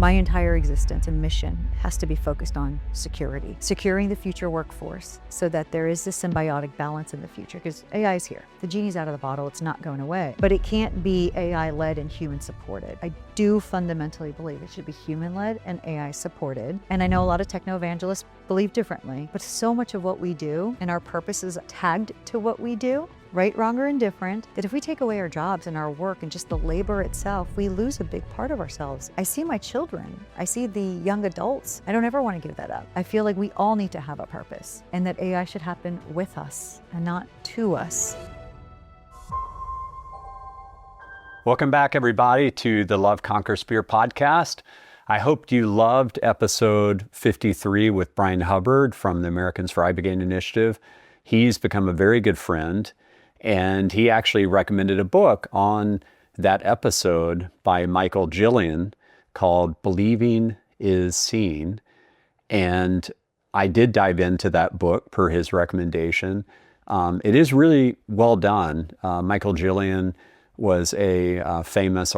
My entire existence and mission has to be focused on security, securing the future workforce so that there is this symbiotic balance in the future, because AI is here. The genie's out of the bottle, it's not going away, but it can't be AI-led and human-supported. I do fundamentally believe it should be human-led and AI-supported. And I know a lot of techno-evangelists believe differently, but so much of what we do and our purpose is tagged to what we do, right, wrong, or indifferent, that if we take away our jobs and our work and just the labor itself, we lose a big part of ourselves. I see my children, I see the young adults. I don't ever want to give that up. I feel like we all need to have a purpose and that AI should happen with us and not to us. Welcome back, everybody, to the Love Conquers Fear podcast. I hope you loved episode 53 with Brian Hubbard from the Americans for Ibogaine Initiative. He's become a very good friend, and he actually recommended a book on that episode by Michael Gillian called Believing is Seen. And I did dive into that book per his recommendation. It is really well done. Michael Gillian was a famous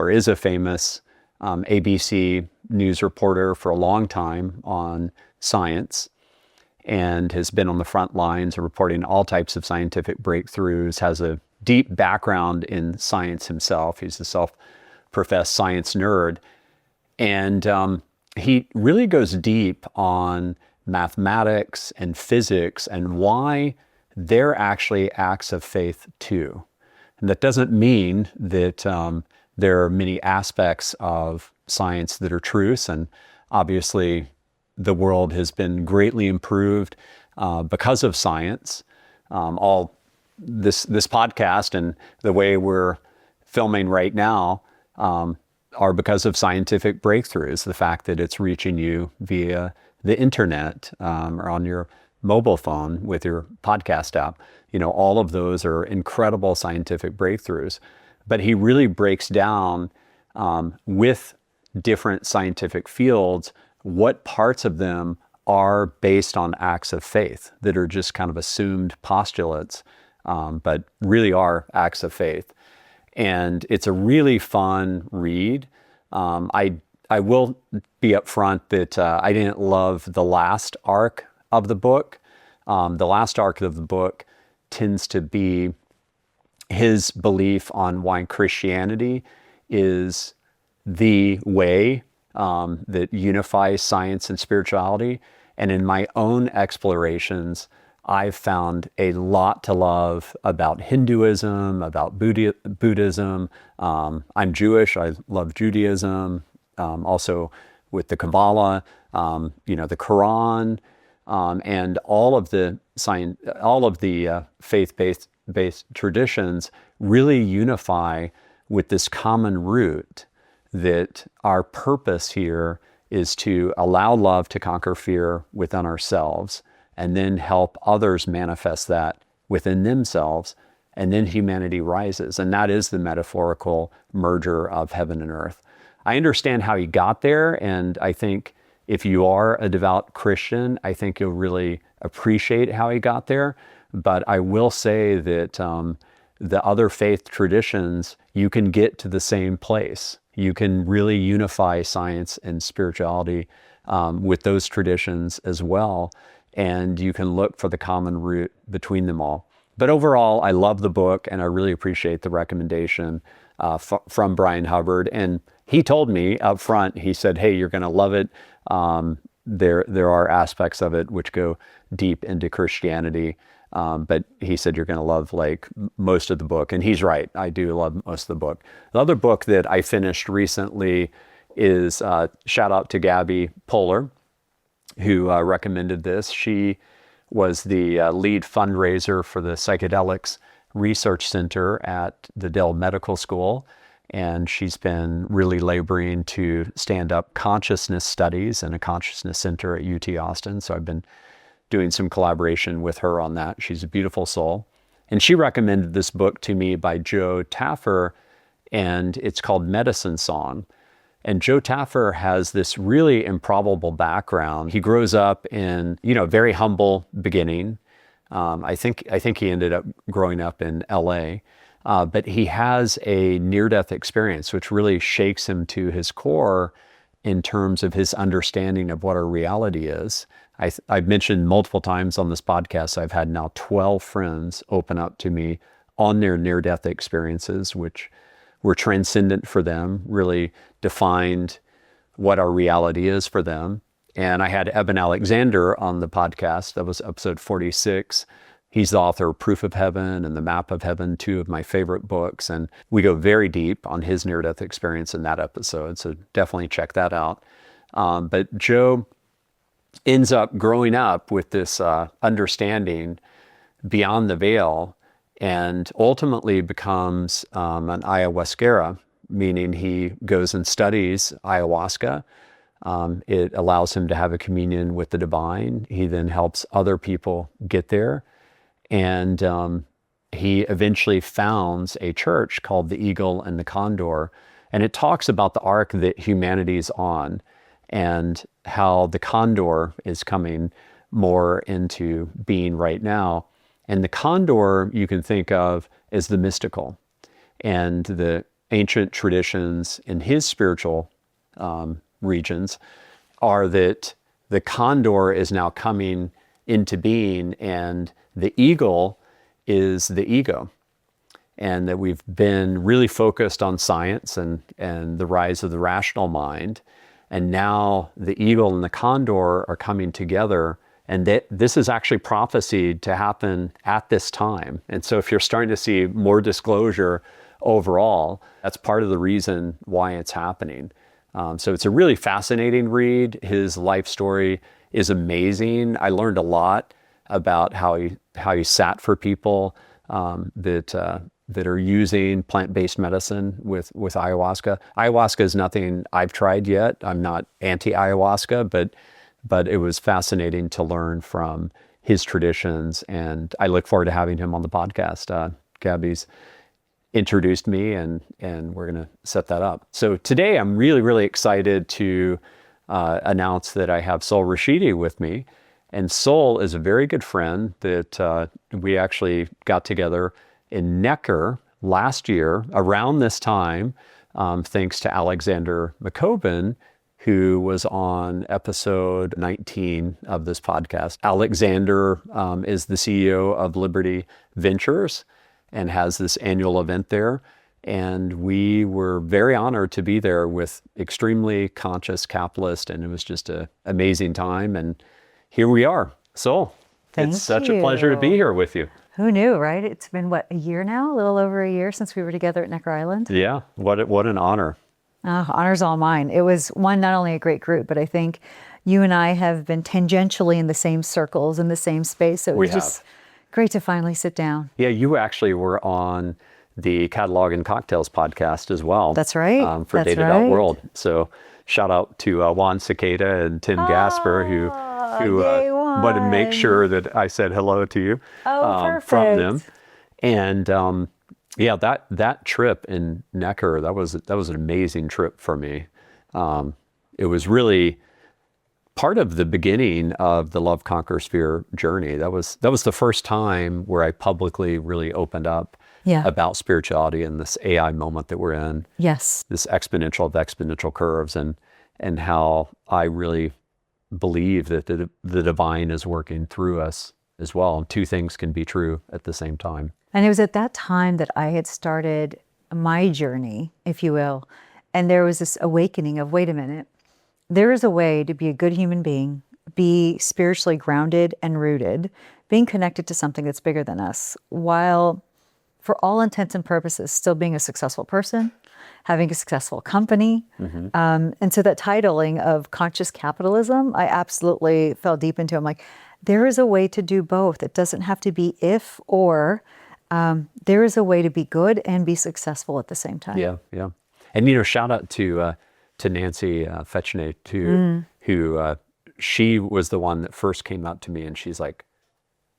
ABC news reporter for a long time on science, and has been on the front lines of reporting all types of scientific breakthroughs, has a deep background in science himself. He's a self-professed science nerd. And he really goes deep on mathematics and physics and why they're actually acts of faith too. And that doesn't mean that there are many aspects of science that are truths, and obviously the world has been greatly improved because of science. All this podcast and the way we're filming right now are because of scientific breakthroughs. The fact that it's reaching you via the internet or on your mobile phone with your podcast app, all of those are incredible scientific breakthroughs. But he really breaks down with different scientific fields what parts of them are based on acts of faith that are just kind of assumed postulates, but really are acts of faith. And it's a really fun read. I will be upfront that I didn't love the last arc of the book. The last arc of the book tends to be his belief on why Christianity is the way that unifies science and spirituality. And in my own explorations, I've found a lot to love about Hinduism, about Buddhism. I'm Jewish, I love Judaism, also with the Kabbalah, the Quran, and all of the faith-based traditions really unify with this common root that our purpose here is to allow love to conquer fear within ourselves and then help others manifest that within themselves, and then humanity rises. And that is the metaphorical merger of heaven and earth. I understand how he got there, and I think if you are a devout Christian, I think you'll really appreciate how he got there. But I will say that the other faith traditions, you can get to the same place. You can really unify science and spirituality with those traditions as well. And you can look for the common root between them all. But overall, I love the book, and I really appreciate the recommendation from Brian Hubbard. And he told me up front, he said, hey, you're going to love it. There are aspects of it which go deep into Christianity. But he said, you're going to love most of the book. And he's right. I do love most of the book. The other book that I finished recently is, shout out to Gabby Poehler, who recommended this. She was the lead fundraiser for the Psychedelics Research Center at the Dell Medical School. And she's been really laboring to stand up consciousness studies and a consciousness center at UT Austin. So I've been doing some collaboration with her on that. She's a beautiful soul. And she recommended this book to me by Joe Taffer, and it's called Medicine Song. And Joe Taffer has this really improbable background. He grows up in, very humble beginning. I think he ended up growing up in LA, but he has a near-death experience, which really shakes him to his core in terms of his understanding of what our reality is. I've mentioned multiple times on this podcast, I've had now 12 friends open up to me on their near-death experiences, which were transcendent for them, really defined what our reality is for them. And I had Eben Alexander on the podcast. That was episode 46. He's the author of Proof of Heaven and The Map of Heaven, two of my favorite books. And we go very deep on his near-death experience in that episode. So definitely check that out. But Joe ends up growing up with this understanding beyond the veil, and ultimately becomes an ayahuasquera, meaning he goes and studies ayahuasca. It allows him to have a communion with the divine. He then helps other people get there. And he eventually founds a church called the Eagle and the Condor. And it talks about the arc that humanity's on and how the condor is coming more into being right now. And the condor you can think of as the mystical. And the ancient traditions in his spiritual regions are that the condor is now coming into being, and the eagle is the ego. And that we've been really focused on science and the rise of the rational mind. And now the eagle and the condor are coming together. And this is actually prophesied to happen at this time. And so if you're starting to see more disclosure overall, that's part of the reason why it's happening. So it's a really fascinating read. His life story is amazing. I learned a lot about how he sat for people that are using plant-based medicine with ayahuasca. Ayahuasca is nothing I've tried yet. I'm not anti-ayahuasca, but it was fascinating to learn from his traditions, and I look forward to having him on the podcast. Gabby's introduced me, and we're going to set that up. So today I'm really, really excited to announce that I have Sol Rashidi with me. And Sol is a very good friend that we actually got together in Necker last year around this time, thanks to Alexander McCoben, who was on episode 19 of this podcast. Alexander is the CEO of Liberty Ventures and has this annual event there. And we were very honored to be there with extremely conscious capitalists, and it was just an amazing time. And here we are. Sol, it's such a pleasure to be here with you. Who knew, right? It's been, what, a year now? A little over a year since we were together at Necker Island? Yeah, what an honor. Honor's all mine. It was, one, not only a great group, but I think you and I have been tangentially in the same circles, in the same space. So it was just great to finally sit down. Yeah, you actually were on the Catalog and Cocktails podcast as well. That's right. For Data.World. So shout out to Juan Cicada and Tim Gasper, who wanted to make sure that I said hello to you from them. And yeah, that trip in Necker, that was an amazing trip for me. It was really part of the beginning of the Love Conquers Fear journey. That was the first time where I publicly really opened up about spirituality in this AI moment that we're in. Yes. This exponential of exponential curves, and how I really believe that the divine is working through us as well. Two things can be true at the same time. And it was at that time that I had started my journey, if you will. And there was this awakening of, wait a minute, there is a way to be a good human being, be spiritually grounded and rooted, being connected to something that's bigger than us, while for all intents and purposes, still being a successful person, having a successful company. Mm-hmm. And so that titling of conscious capitalism, I absolutely fell deep into. I'm like, there is a way to do both. It doesn't have to be if or. There is a way to be good and be successful at the same time. Yeah, yeah. And, shout out to Nancy Fetchney, too, who she was the one that first came up to me, and she's like,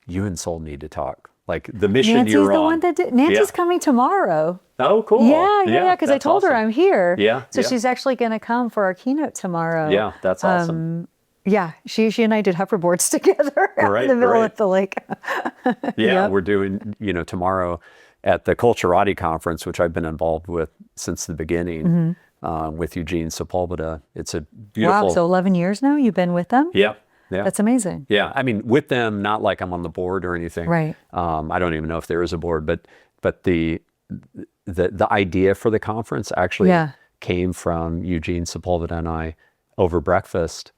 you and Sol need to talk. Like the mission Nancy's you're the on. One that did. Nancy's coming tomorrow. Oh, cool. Yeah, because I told her I'm here. Yeah. So she's actually going to come for our keynote tomorrow. Yeah, that's awesome. Yeah, she and I did hoverboards together out in the middle of the lake. Yeah, we're doing, tomorrow at the Culturati conference, which I've been involved with since the beginning. with Eugene Sepulveda. It's a Wow. beautiful. So 11 years now you've been with them? Yeah. Yeah. That's amazing. Yeah. I mean, with them, not like I'm on the board or anything. Right. I don't even know if there is a board, but the idea for the conference actually Yeah. came from Eugene Sepulveda and I over breakfast,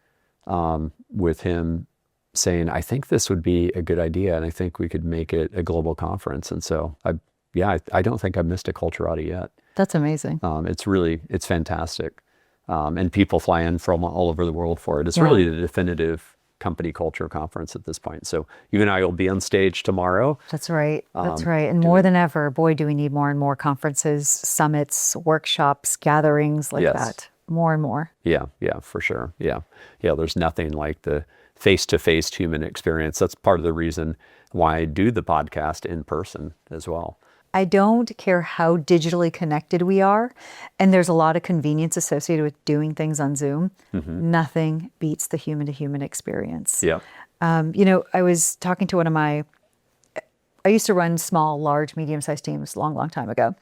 with him saying, I think this would be a good idea, and I think we could make it a global conference. And so I don't think I've missed a Culturati yet. That's amazing. It's fantastic. And people fly in from all over the world for it. It's Yeah. really the definitive company culture conference at this point. So you and I will be on stage tomorrow. That's right. That's right. And more than ever, boy, do we need more and more conferences, summits, workshops, gatherings like Yes. that. More and more. Yeah, for sure. Yeah. There's nothing like the face-to-face human experience. That's part of the reason why I do the podcast in person as well. I don't care how digitally connected we are, and there's a lot of convenience associated with doing things on Zoom. Nothing beats the human-to-human experience. Yeah. I was talking to I used to run small, large, medium-sized teams long time ago.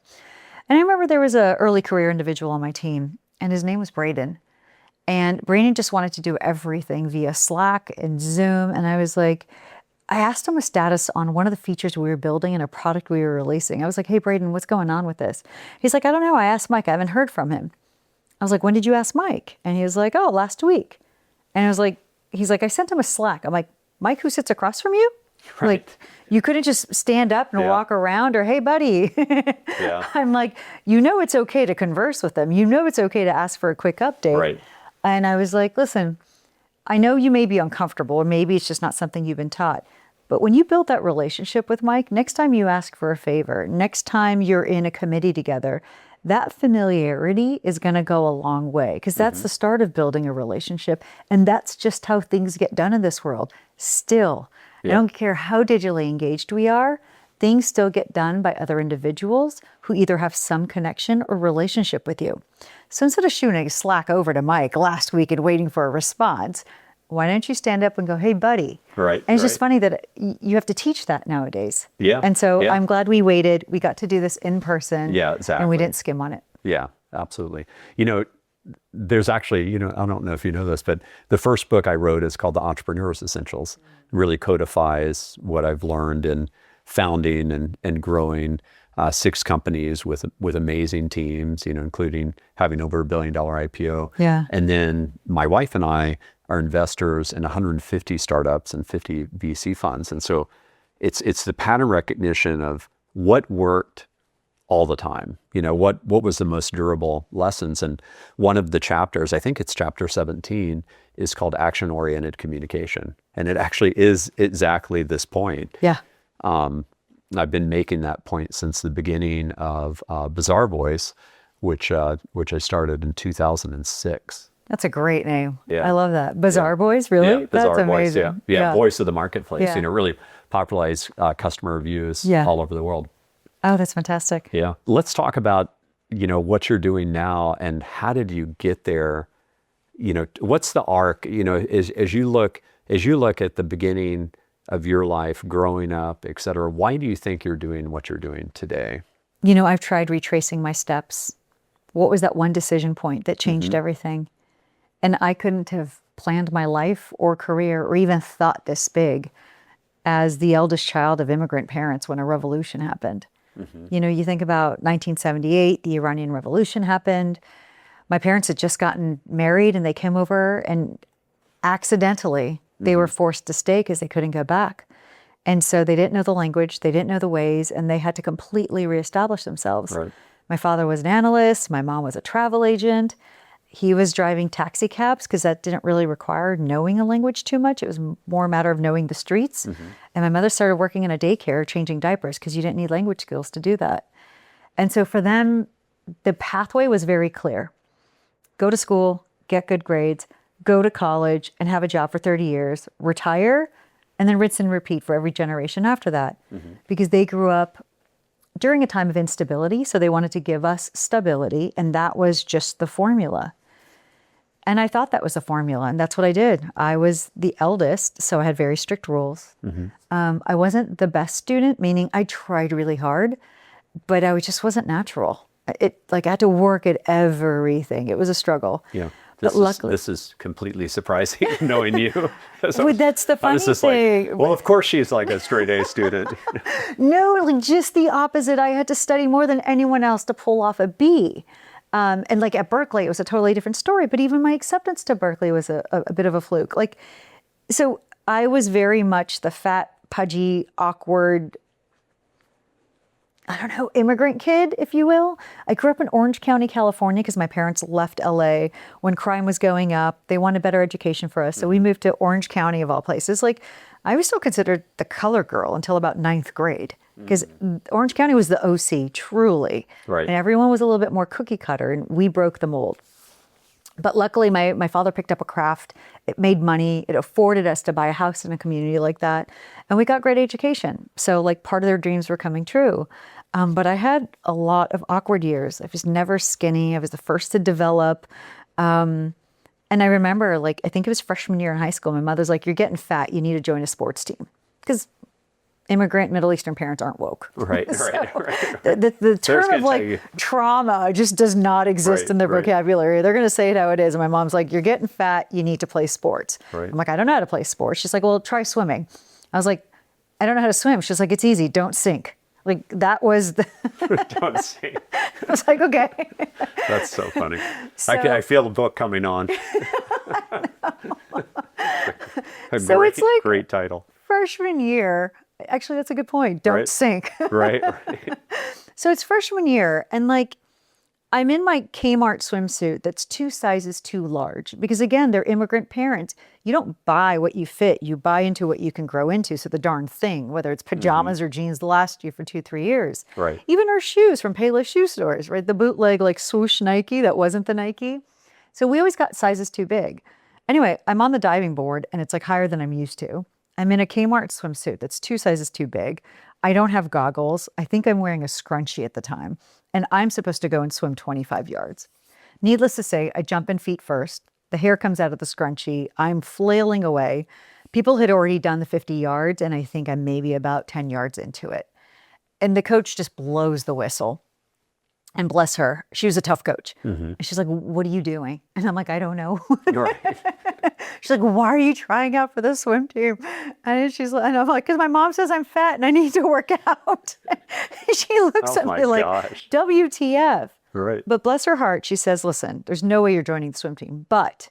And I remember there was an early career individual on my team, and his name was Braden. And Braden just wanted to do everything via Slack and Zoom. And I was like, I asked him a status on one of the features we were building in a product we were releasing. I was like, hey, Braden, what's going on with this? He's like, I don't know. I asked Mike. I haven't heard from him. I was like, when did you ask Mike? And he was like, oh, last week. And I was like, he's like, I sent him a Slack. I'm like, Mike, who sits across from you? Right. Like, you couldn't just stand up and Yeah. walk around or, hey, buddy. Yeah. I'm like, it's okay to converse with them. It's okay to ask for a quick update. Right. And I was like, listen, I know you may be uncomfortable, or maybe it's just not something you've been taught. But when you build that relationship with Mike, next time you ask for a favor, next time you're in a committee together, that familiarity is going to go a long way, because that's the start of building a relationship. And that's just how things get done in this world. Still, I don't care how digitally engaged we are, things still get done by other individuals who either have some connection or relationship with you. So instead of shooting a Slack over to Mike last week and waiting for a response, why don't you stand up and go, hey, buddy? Right. And it's just funny that you have to teach that nowadays. Yeah. And so Yeah. I'm glad we waited. We got to do this in person. Yeah, exactly. And we didn't skim on it. Yeah, absolutely. There's actually, I don't know if you know this, but the first book I wrote is called The Entrepreneur's Essentials. It really codifies what I've learned in founding and growing 6 companies with amazing teams, including having over $1 billion IPO. Yeah. And then my wife and I are investors in 150 startups and 50 VC funds. And so it's the pattern recognition of what worked all the time. What was the most durable lessons? And one of the chapters, I think it's chapter 17, is called action-oriented communication. And it actually is exactly this point. Yeah. I've been making that point since the beginning of Bizarre Voice, which I started in 2006. That's a great name. Yeah. I love that. Bizarre Boys, really? Yeah, That's Bizarre amazing. Voice, yeah. Voice of the marketplace. Yeah. Really popularized customer reviews Yeah. all over the world. Oh, that's fantastic. Yeah. Let's talk about, what you're doing now and how did you get there? What's the arc, as you look at the beginning of your life, growing up, et cetera, why do you think you're doing what you're doing today? I've tried retracing my steps. What was that one decision point that changed everything? And I couldn't have planned my life or career or even thought this big as the eldest child of immigrant parents when a revolution happened. You think about 1978, the Iranian Revolution happened. My parents had just gotten married and they came over, and accidentally they were forced to stay because they couldn't go back. And so they didn't know the language, they didn't know the ways, and they had to completely reestablish themselves. Right. My father was an analyst, my mom was a travel agent. He was driving taxi cabs because that didn't really require knowing a language too much. It was more a matter of knowing the streets. And my mother started working in a daycare changing diapers because you didn't need language skills to do that. And so for them, the pathway was very clear. Go to school, get good grades, go to college and have a job for 30 years, retire, and then rinse and repeat for every generation after that. Because they grew up during a time of instability, so they wanted to give us stability, and that was just the formula. And I thought that was the formula, and that's what I did. I was the eldest, so I had very strict rules. I wasn't the best student, meaning I tried really hard, but I just wasn't natural. I had to work at everything. It was a struggle. Yeah. But luckily, This is completely surprising knowing you. So, well, that's the funny thing. Like, well, of course she's like a straight A student. No, like just the opposite. I had to study more than anyone else to pull off a B. And like at Berkeley, it was a totally different story. But even my acceptance to Berkeley was a bit of a fluke. Like, so I was very much the fat, pudgy, awkward, I don't know, immigrant kid, if you will. I grew up in Orange County, California, because my parents left LA when crime was going up. They wanted better education for us. So we moved to Orange County, of all places. Like, I was still considered the color girl until about 9th grade, because Orange County was the OC, truly. Right. And everyone was a little bit more cookie cutter, and we broke the mold. But luckily, my father picked up a craft. It made money. It afforded us to buy a house in a community like that. And we got great education. So like part of their dreams were coming true. But I had a lot of awkward years. I was never skinny. I was the first to develop. And I remember, like, I think it was freshman year in high school, my mother's like, you're getting fat. You need to join a sports team. Because immigrant Middle Eastern parents aren't woke. Right, So right. The term of like trauma just does not exist in their vocabulary. They're going to say it how it is. And my mom's like, you're getting fat. You need to play sports. Right. I'm like, I don't know how to play sports. She's like, well, try swimming. I was like, I don't know how to swim. She's like, it's easy. Don't sink. Like that was the Don't sink. I was like, okay. That's so funny. So, I feel the book coming on. So it's like great title. Freshman year. Actually, that's a good point. Don't sink. Right. So it's freshman year, and like I'm in my Kmart swimsuit that's 2 sizes too large because again, they're immigrant parents. You don't buy what you fit. You buy into what you can grow into. So the darn thing, whether it's pajamas or jeans, last you for 2-3 years. Right. Even our shoes from Payless shoe stores, right? The bootleg like swoosh Nike that wasn't the Nike. So we always got sizes too big. Anyway, I'm on the diving board and it's like higher than I'm used to. I'm in a Kmart swimsuit that's 2 sizes too big. I don't have goggles. I think I'm wearing a scrunchie at the time. And I'm supposed to go and swim 25 yards. Needless to say, I jump in feet first. The hair comes out of the scrunchie. I'm flailing away. People had already done the 50 yards, and I think I'm maybe about 10 yards into it. And the coach just blows the whistle. And bless her, she was a tough coach. And she's like, what are you doing? And I'm like, I don't know. Right. She's like, why are you trying out for the swim team? And and I'm like, because my mom says I'm fat and I need to work out. She looks at me like, WTF. Right. But bless her heart, she says, listen, there's no way you're joining the swim team, but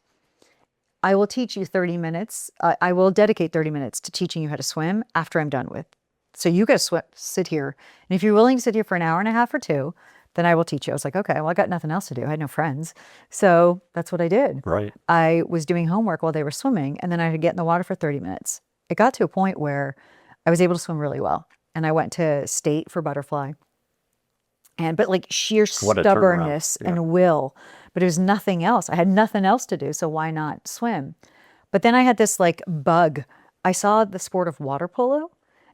I will teach you 30 minutes. I will dedicate 30 minutes to teaching you how to swim after I'm done with. So you got to sit here. And if you're willing to sit here for an hour and a half or 2, then I will teach you. I was like, okay, well, I got nothing else to do. I had no friends. So that's what I did. Right. I was doing homework while they were swimming, and then I had to get in the water for 30 minutes. It got to a point where I was able to swim really well. And I went to state for butterfly. But like sheer stubbornness and will. But it was nothing else. I had nothing else to do, so why not swim? But then I had this like bug. I saw the sport of water polo.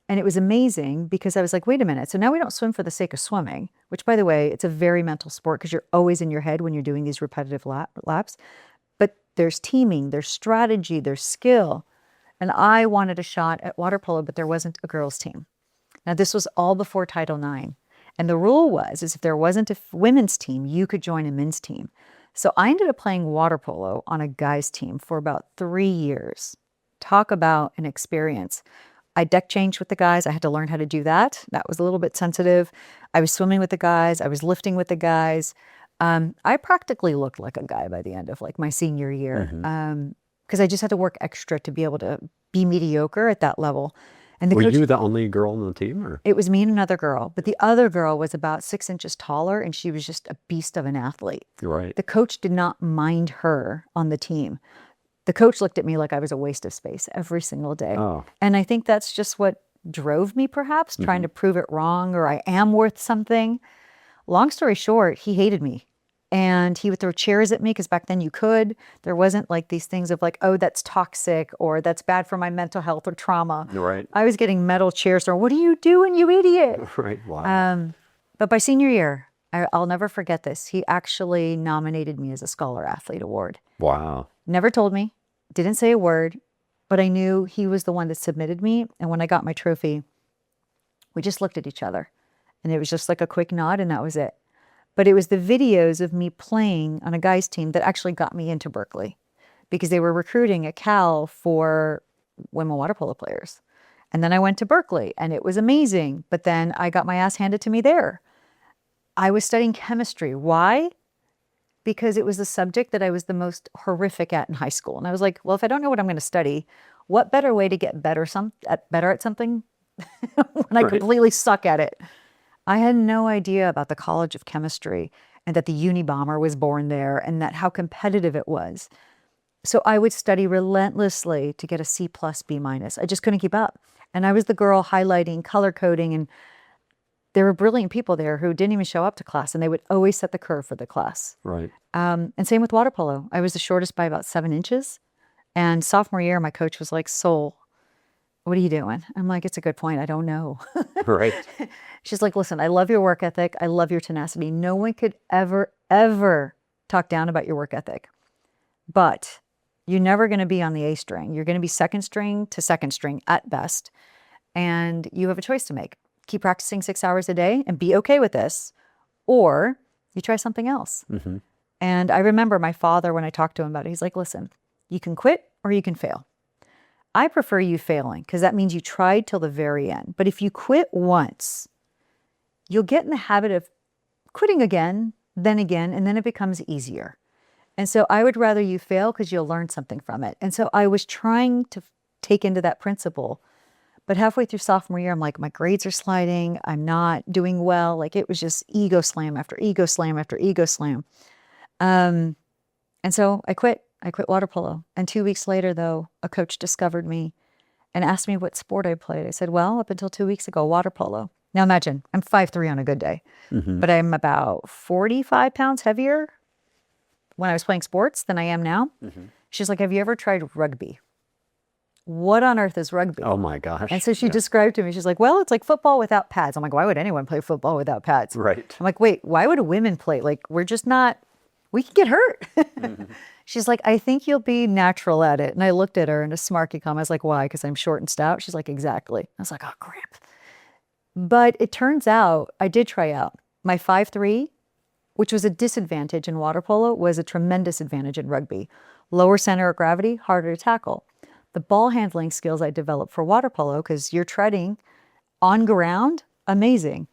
And it was amazing because I was like, wait a minute. So now we don't swim for the sake of swimming, which by the way, it's a very mental sport because you're always in your head when you're doing these repetitive laps. But there's teaming, there's strategy, there's skill. And I wanted a shot at water polo, but there wasn't a girls' team. Now this was all before Title IX. And the rule was, if there wasn't a women's team, you could join a men's team. So I ended up playing water polo on a guys' team for about 3 years. Talk about an experience. I deck changed with the guys. I had to learn how to do that. That was a little bit sensitive. I was swimming with the guys. I was lifting with the guys. I practically looked like a guy by the end of like my senior year because I just had to work extra to be able to be mediocre at that level. And Were you the only girl on the team? Or? It was me and another girl, but the other girl was about 6 inches taller and she was just a beast of an athlete. Right. The coach did not mind her on the team. The coach looked at me like I was a waste of space every single day. Oh. And I think that's just what drove me, perhaps, trying to prove it wrong or I am worth something. Long story short, he hated me. And he would throw chairs at me because back then you could. There wasn't like these things of like, oh, that's toxic or that's bad for my mental health or trauma. Right. I was getting metal chairs or what are you doing, you idiot? Right. Wow. But by senior year, I'll never forget this. He actually nominated me as a Scholar Athlete Award. Wow. Never told me, didn't say a word, but I knew he was the one that submitted me. And when I got my trophy, we just looked at each other and it was just like a quick nod and that was it. But it was the videos of me playing on a guys team that actually got me into Berkeley, because they were recruiting at Cal for women water polo players. And then I went to Berkeley and it was amazing. But then I got my ass handed to me there. I was studying chemistry. Why? Because it was the subject that I was the most horrific at in high school. And I was like, well, if I don't know what I'm going to study, what better way to get better at something when I completely suck at it? I had no idea about the College of Chemistry and that the Unabomber was born there and that how competitive it was. So I would study relentlessly to get a C plus, B minus. I just couldn't keep up. And I was the girl highlighting, color coding, and there were brilliant people there who didn't even show up to class, and they would always set the curve for the class. Right. And same with water polo. I was the shortest by about 7 inches. And sophomore year, my coach was like, Sol, what are you doing? I'm like, it's a good point. I don't know. Right. She's like, listen, I love your work ethic. I love your tenacity. No one could ever, ever talk down about your work ethic. But you're never going to be on the A string. You're going to be second string to second string at best. And you have a choice to make. Keep practicing 6 hours a day and be okay with this, or you try something else. Mm-hmm. And I remember my father, when I talked to him about it, he's like, listen, you can quit or you can fail. I prefer you failing because that means you tried till the very end. But if you quit once, you'll get in the habit of quitting again, and then it becomes easier. And so I would rather you fail because you'll learn something from it. And so I was trying to take into that principle. But halfway through sophomore year, I'm like, my grades are sliding. I'm not doing well. Like, it was just ego slam after ego slam after ego slam. And so I quit. I quit water polo. And 2 weeks later, though, a coach discovered me and asked me what sport I played. I said, well, up until 2 weeks ago, water polo. Now imagine, I'm 5'3" on a good day, but I'm about 45 pounds heavier when I was playing sports than I am now. She's like, have you ever tried rugby? What on earth is rugby? Oh my gosh. And so she described to me, she's like, well, it's like football without pads. I'm like, why would anyone play football without pads? Right. I'm like, wait, why would women play? Like, we're just not, we can get hurt. She's like, I think you'll be natural at it. And I looked at her in a smarky comment. I was like, why? Because I'm short and stout? She's like, exactly. I was like, oh, crap. But it turns out I did try out. My 5'3", which was a disadvantage in water polo, was a tremendous advantage in rugby. Lower center of gravity, harder to tackle. The ball handling skills I developed for water polo, because you're treading on ground, amazing.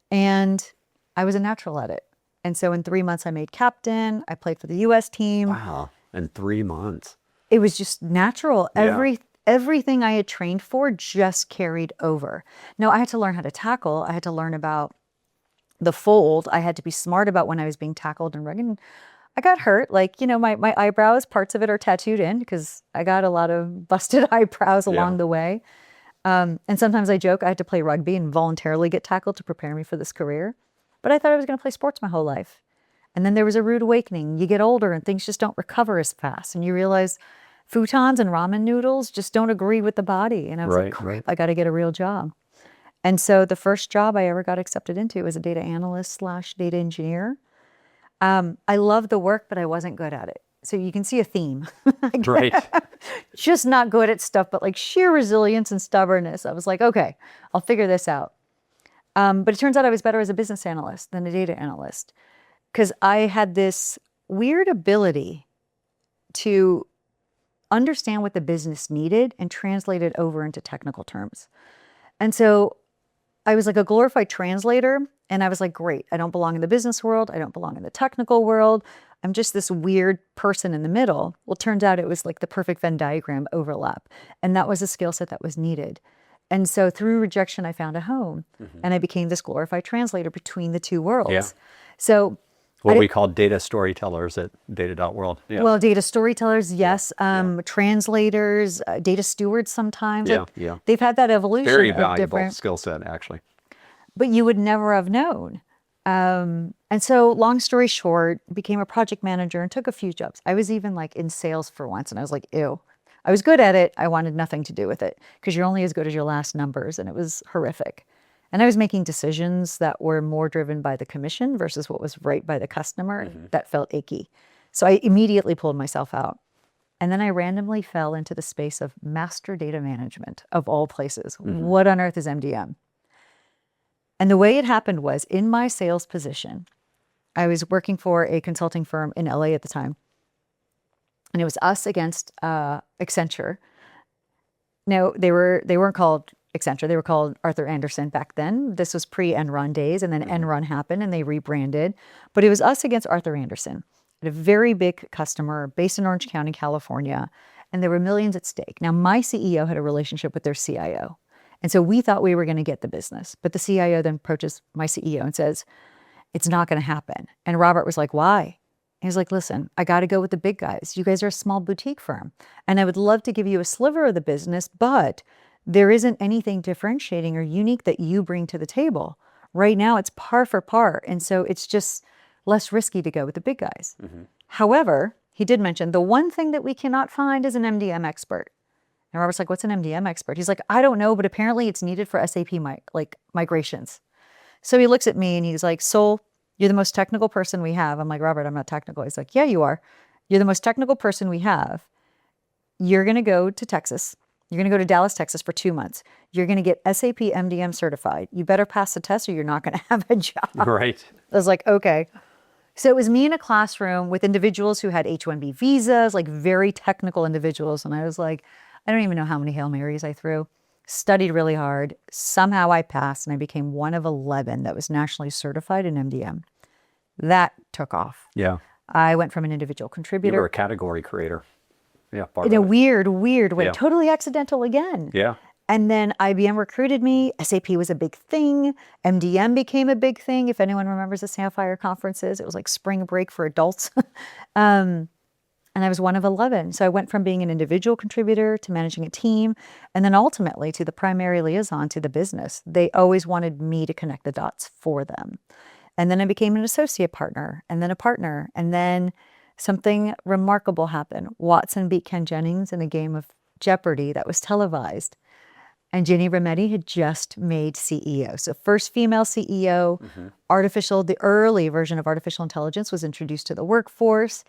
And I was a natural at it. And so in 3 months, I made captain. I played for the U.S. team. Wow. In 3 months. It was just natural. Yeah. Everything I had trained for just carried over. Now, I had to learn how to tackle. I had to learn about the fold. I had to be smart about when I was being tackled and rugged. I got hurt. Like, you know, my eyebrows, parts of it are tattooed in because I got a lot of busted eyebrows along the way. And sometimes I joke I had to play rugby and voluntarily get tackled to prepare me for this career. But I thought I was going to play sports my whole life. And then there was a rude awakening. You get older and things just don't recover as fast. And you realize futons and ramen noodles just don't agree with the body. And I was like, crap, I got to get a real job. And so the first job I ever got accepted into was a data analyst / data engineer. I loved the work, but I wasn't good at it. So you can see a theme. Right. Just not good at stuff, but like sheer resilience and stubbornness. I was like, okay, I'll figure this out. But it turns out I was better as a business analyst than a data analyst because I had this weird ability to understand what the business needed and translate it over into technical terms. And so I was like a glorified translator. And I was like, great, I don't belong in the business world. I don't belong in the technical world. I'm just this weird person in the middle. Well, it turns out it was like the perfect Venn diagram overlap. And that was a skill set that was needed. And so through rejection, I found a home. And I became this glorified translator between the two worlds. Yeah. So what we call data storytellers at data.world. Yeah. Well, data storytellers, yes. Translators, data stewards sometimes. Yeah, like, they've had that evolution. Very of valuable different skill set, actually. But you would never have known. And so long story short, became a project manager and took a few jobs. I was even like in sales for once and I was like, ew. I was good at it. I wanted nothing to do with it because you're only as good as your last numbers. And it was horrific. And I was making decisions that were more driven by the commission versus what was right by the customer. That felt icky. So I immediately pulled myself out. And then I randomly fell into the space of master data management of all places. What on earth is MDM? And the way it happened was in my sales position, I was working for a consulting firm in LA at the time. And it was us against Accenture. No, they weren't called Accenture. They were called Arthur Andersen back then. This was pre-Enron days, and then Enron happened and they rebranded. But it was us against Arthur Andersen, a very big customer based in Orange County, California, and there were millions at stake. Now, my CEO had a relationship with their CIO, and so we thought we were going to get the business. But the CIO then approaches my CEO and says, "It's not going to happen." And Robert was like, "Why?" He was like, "Listen, I got to go with the big guys. You guys are a small boutique firm, and I would love to give you a sliver of the business, but there isn't anything differentiating or unique that you bring to the table. Right now, it's par for par, and so it's just less risky to go with the big guys." However, he did mention the one thing that we cannot find is an MDM expert. And Robert's like, "What's an MDM expert?" He's like, "I don't know, but apparently it's needed for SAP migrations." So he looks at me and he's like, "Sol, you're the most technical person we have." I'm like, "Robert, I'm not technical." He's like, "Yeah, you are. You're the most technical person we have. You're going to go to Texas. You're going to go to Dallas, Texas for 2 months. You're going to get SAP MDM certified. You better pass the test or you're not going to have a job." Right. I was like, okay. So it was me in a classroom with individuals who had H-1B visas, like very technical individuals. And I was like, I don't even know how many Hail Marys I threw. Studied really hard. Somehow I passed and I became one of 11 that was nationally certified in MDM. That took off. Yeah. I went from an individual You contributor were a category creator. Yeah. Part in a of it. weird way, Yeah. totally accidental again. Yeah. And then IBM recruited me. SAP was a big thing. MDM became a big thing. If anyone remembers the Sapphire conferences, it was like spring break for adults. And I was one of 11. So I went from being an individual contributor to managing a team, and then ultimately to the primary liaison to the business. They always wanted me to connect the dots for them. And then I became an associate partner, and then a partner. And then something remarkable happened. Watson beat Ken Jennings in a game of Jeopardy that was televised. And Ginny Rometty had just made CEO. So first female CEO, the early version of artificial intelligence was introduced to the workforce.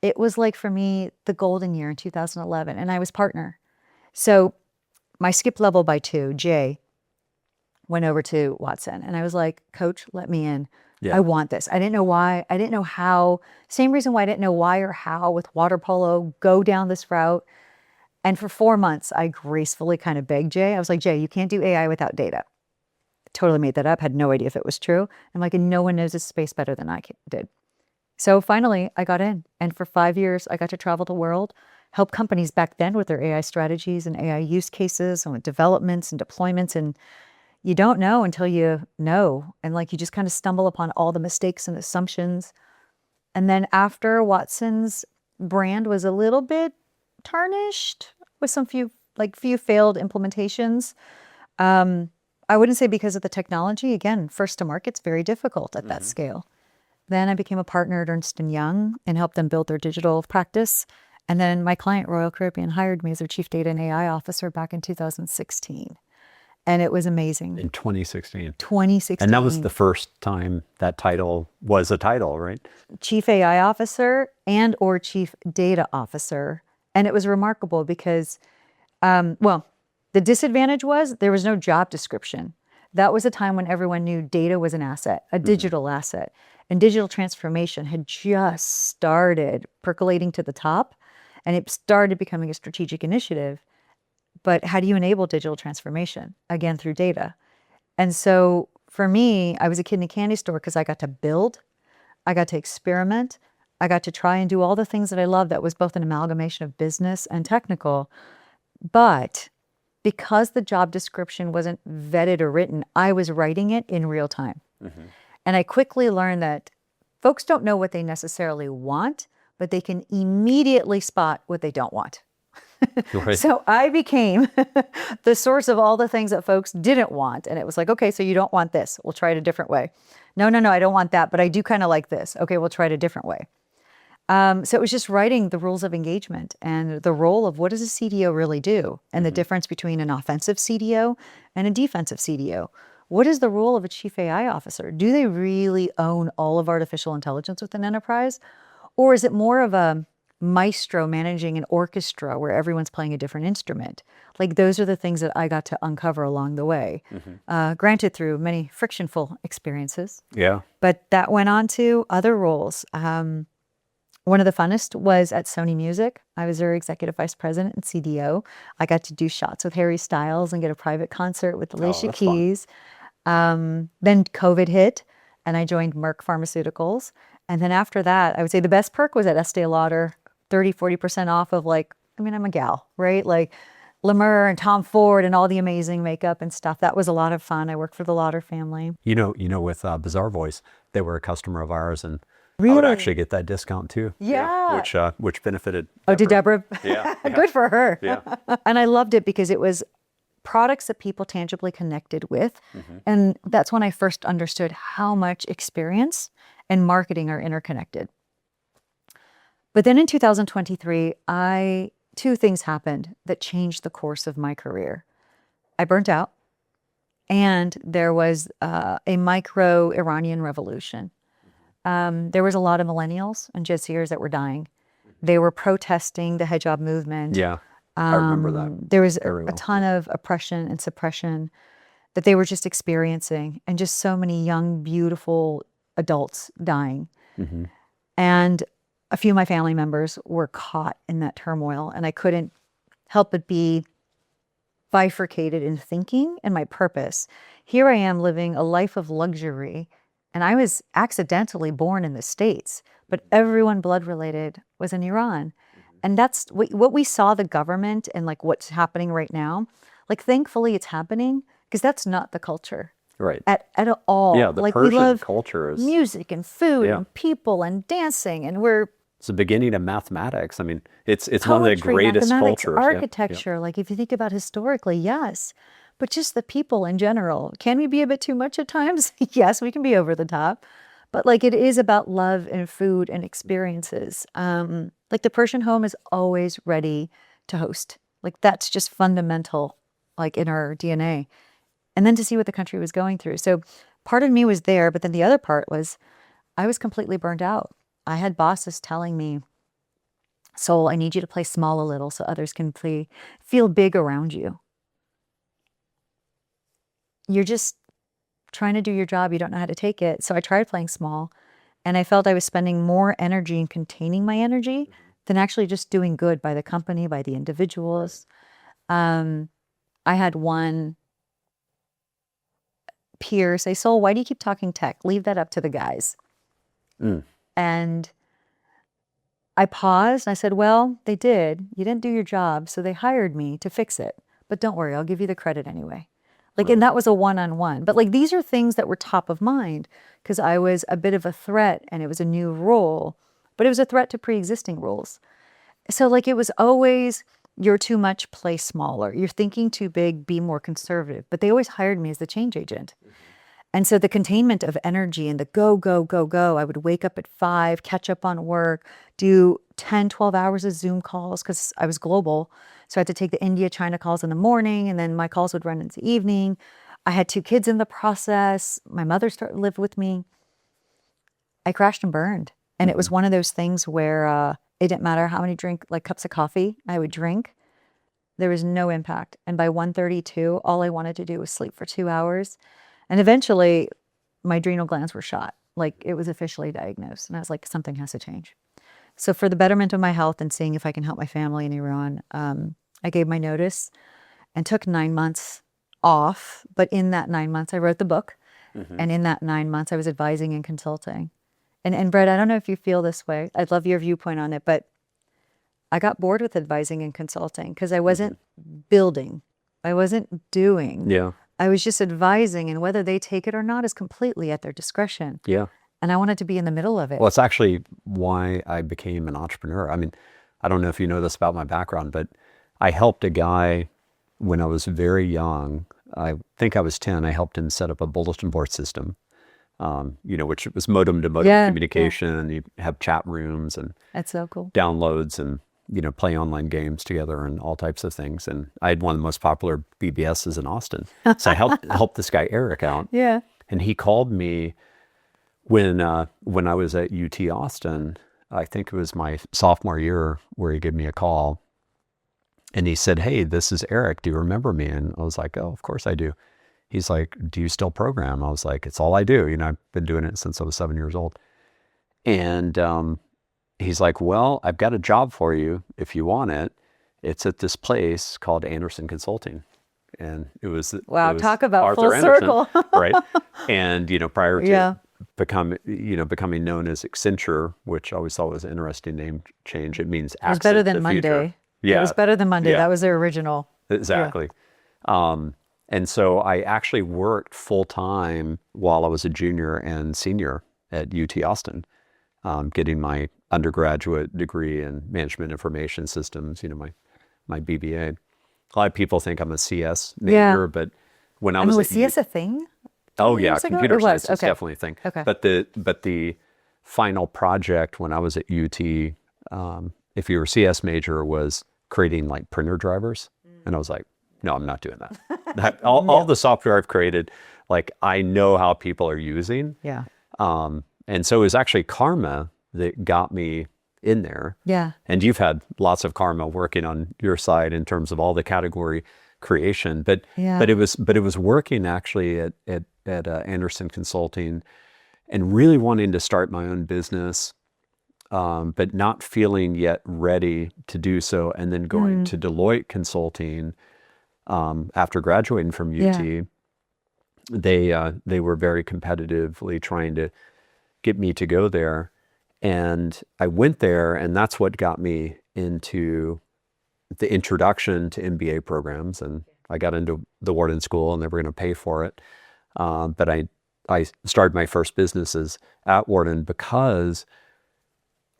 It was like, for me, the golden year in 2011, and I was partner. So my skip level by 2, Jay, went over to Watson, and I was like, "Coach, let me in. Yeah. I want this." I didn't know why. I didn't know how. Same reason why I didn't know why or how with water polo, go down this route. And for 4 months, I gracefully kind of begged Jay. I was like, "Jay, you can't do AI without data." Totally made that up, had no idea if it was true. I'm like, and no one knows this space better than I did. So finally, I got in. And for 5 years, I got to travel the world, help companies back then with their AI strategies and AI use cases and with developments and deployments. And you don't know until you know. And like, you just kind of stumble upon all the mistakes and assumptions. And then after Watson's brand was a little bit tarnished with some few failed implementations. I wouldn't say because of the technology. Again, first to market's very difficult at that scale. Then I became a partner at Ernst & Young and helped them build their digital practice. And then my client, Royal Caribbean, hired me as their chief data and AI officer back in 2016. And it was amazing. In 2016. 2016. And that was the first time that title was a title, right? Chief AI officer and or chief data officer. And it was remarkable because, the disadvantage was there was no job description. That was a time when everyone knew data was an asset, a digital asset. And digital transformation had just started percolating to the top, and it started becoming a strategic initiative. But how do you enable digital transformation? Again, through data. And so for me, I was a kid in a candy store because I got to build, I got to experiment, I got to try and do all the things that I love that was both an amalgamation of business and technical. But because the job description wasn't vetted or written, I was writing it in real time. And I quickly learned that folks don't know what they necessarily want, but they can immediately spot what they don't want. Right. So I became the source of all the things that folks didn't want. And it was like, okay, so you don't want this. We'll try it a different way. No, I don't want that, but I do kind of like this. Okay, we'll try it a different way. So it was just writing the rules of engagement and the role of what does a CDO really do and the difference between an offensive CDO and a defensive CDO. What is the role of a chief AI officer? Do they really own all of artificial intelligence within enterprise? Or is it more of a maestro managing an orchestra where everyone's playing a different instrument. Like those are the things that I got to uncover along the way. Granted, through many frictionful experiences. Yeah. But that went on to other roles. One of the funnest was at Sony Music. I was their executive vice president and CDO. I got to do shots with Harry Styles and get a private concert with Alicia that's fun. Keys. Then COVID hit and I joined Merck Pharmaceuticals. And then after that, I would say the best perk was at Estee Lauder, 30-40% off of like, I mean, I'm a gal, right? Like La Mer and Tom Ford and all the amazing makeup and stuff. That was a lot of fun. I worked for the Lauder family. You know, with Bizarre Voice, they were a customer of ours, and I would actually get that discount too. Yeah. Which benefited. Oh, did Deborah? Yeah. Good for her. Yeah. And I loved it because it was products that people tangibly connected with. And that's when I first understood how much experience and marketing are interconnected. But then in 2023, two things happened that changed the course of my career. I burnt out, and there was a micro Iranian revolution. There was a lot of millennials and Jaziras that were dying. They were protesting the hijab movement. Yeah, I remember that. There was very a well. ton of oppression and suppression that they were just experiencing, and just so many young, beautiful adults dying. And a few of my family members were caught in that turmoil, and I couldn't help but be bifurcated in thinking and my purpose. Here I am living a life of luxury, and I was accidentally born in the States, but everyone blood related was in Iran. And that's what we saw the government and like what's happening right now. Like, thankfully it's happening because that's not the culture. Right. At all. Yeah, the like Persian we love culture is music and food Yeah. and people and dancing, and we're it's the beginning of mathematics. I mean, it's one of the poetry, greatest mathematics, cultures. Yeah, architecture. Like if you think about historically, yes, but just the people in general. Can we be a bit too much at times? Yes, we can be over the top, but like it is about love and food and experiences. Like the Persian home is always ready to host. Like that's just fundamental, like in our DNA. And then to see what the country was going through. So part of me was there, but then the other part was I was completely burned out. I had bosses telling me, Sol, I need you to play small a little so others can feel big around you. You're just trying to do your job. You don't know how to take it. So I tried playing small, and I felt I was spending more energy in containing my energy than actually just doing good by the company, by the individuals. I had one peer say, Sol, why do you keep talking tech? Leave that up to the guys. And I paused and I said, well, they did. You didn't do your job, so they hired me to fix it. But don't worry, I'll give you the credit anyway. Like, and that was a one-on-one. But like, these are things that were top of mind because I was a bit of a threat and it was a new role, but it was a threat to pre-existing roles. So like, it was always, you're too much, play smaller. You're thinking too big, be more conservative. But they always hired me as the change agent. And so the containment of energy and the go, go, go, go, I would wake up at 5, catch up on work, do 10, 12 hours of Zoom calls because I was global. So I had to take the India, China calls in the morning, and then my calls would run into the evening. I had 2 kids in the process. My mother lived with me. I crashed and burned. And it was one of those things where it didn't matter how many cups of coffee I would drink. There was no impact. And by 1:32, all I wanted to do was sleep for 2 hours. And eventually my adrenal glands were shot. Like it was officially diagnosed. And I was like, something has to change. So for the betterment of my health and seeing if I can help my family in Iran, I gave my notice and took 9 months off. But in that 9 months, I wrote the book. And in that 9 months, I was advising and consulting. And Brett, I don't know if you feel this way. I'd love your viewpoint on it, but I got bored with advising and consulting because I wasn't building. I wasn't doing. Yeah. I was just advising, and whether they take it or not is completely at their discretion. Yeah. And I wanted to be in the middle of it. Well, it's actually why I became an entrepreneur. I mean, I don't know if you know this about my background, but I helped a guy when I was very young. I think I was 10. I helped him set up a bulletin board system, which was modem to modem communication. And you have chat rooms and That's so cool. downloads and, play online games together and all types of things. And I had one of the most popular BBSs in Austin. So I helped this guy, Eric, out. Yeah. And he called me when I was at UT Austin I think it was my sophomore year where he gave me a call and he said, "Hey, this is Eric. Do you remember me?" And I was like, "Oh, of course I do." He's like, "Do you still program?" I was like, "It's all I do. You know, I've been doing it since I was 7 years old." And he's like, "Well, I've got a job for you if you want it. It's at this place called Anderson Consulting." And Wow, it was talk about Arthur full Anderson, circle. right? And prior to Yeah. becoming known as Accenture, which I always thought was an interesting name change. It means It was better accent than the Monday. future. It was better than Monday. Yeah. That was their original. Exactly. And so I actually worked full time while I was a junior and senior at UT Austin, getting my undergraduate degree in management information systems, my BBA. A lot of people think I'm a CS major, but when I was was at CS a thing? Oh yeah, years ago? computer It was, science is okay. definitely a thing. Okay. But the final project when I was at UT, if you were a CS major, was creating like printer drivers, and I was like, no, I'm not doing that. All the software I've created, like I know how people are using. Yeah. And so it was actually karma that got me in there. Yeah. And you've had lots of karma working on your side in terms of all the category creation, but it was working actually at Anderson Consulting, and really wanting to start my own business, but not feeling yet ready to do so, and then going to Deloitte Consulting after graduating from UT. They were very competitively trying to get me to go there. And I went there, and that's what got me into the introduction to MBA programs. And I got into the Wharton School, and they were going to pay for it. But I started my first businesses at Wharton because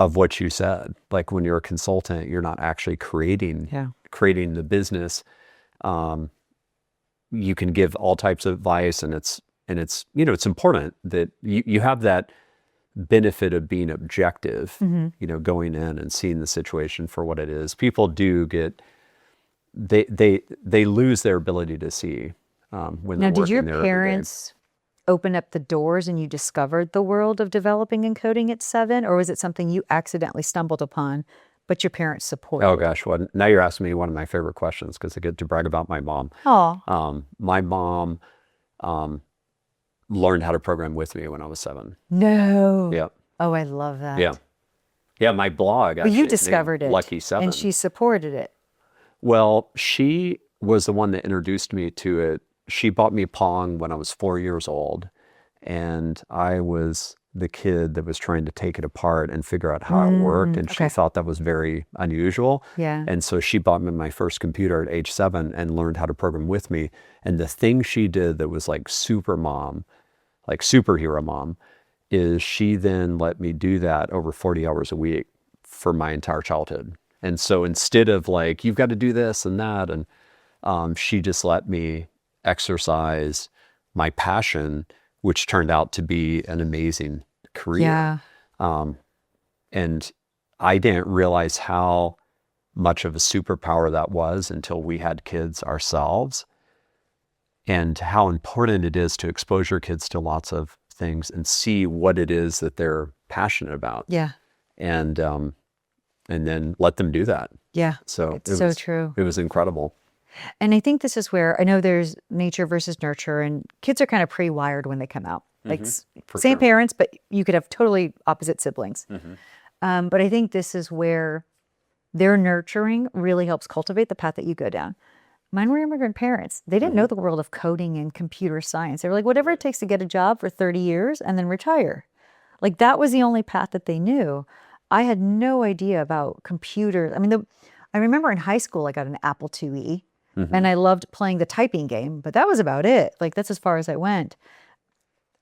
of what you said. Like when you're a consultant, you're not actually creating the business. You can give all types of advice, and it's it's important that you have that benefit of being objective, going in and seeing the situation for what it is. People do get, they lose their ability to see when they're Now, did working your there every day. parents open up the doors and you discovered the world of developing and coding at 7, or was it something you accidentally stumbled upon, but your parents supported? Oh gosh, well, now you're asking me one of my favorite questions because I get to brag about my mom. Oh, My mom learned how to program with me when I was 7. no. Yeah. Oh, I love that. Yeah. Yeah, my blog. But Actually, you named discovered it. Lucky 7. And she supported it. Well, she was the one that introduced me to it. She bought me Pong when I was 4 years old, and I was the kid that was trying to take it apart and figure out how it worked, and she thought that was very unusual. Yeah. And so she bought me my first computer at age 7 and learned how to program with me. And the thing she did that was like super mom, like superhero mom, is she then let me do that over 40 hours a week for my entire childhood. And so instead of like, you've got to do this and that, and she just let me exercise my passion, which turned out to be an amazing career. Yeah. And I didn't realize how much of a superpower that was until we had kids ourselves, and how important it is to expose your kids to lots of things and see what it is that they're passionate about. Yeah. And then let them do that. Yeah. So It's so true. It was incredible. And I think this is where I know there's nature versus nurture, and kids are kind of pre-wired when they come out. Like same sure. parents, but you could have totally opposite siblings. But I think this is where their nurturing really helps cultivate the path that you go down. Mine were immigrant parents. They didn't know the world of coding and computer science. They were like, whatever it takes to get a job for 30 years and then retire. Like that was the only path that they knew. I had no idea about computers. I mean, I remember in high school, I got an Apple IIe and I loved playing the typing game, but that was about it. Like that's as far as I went.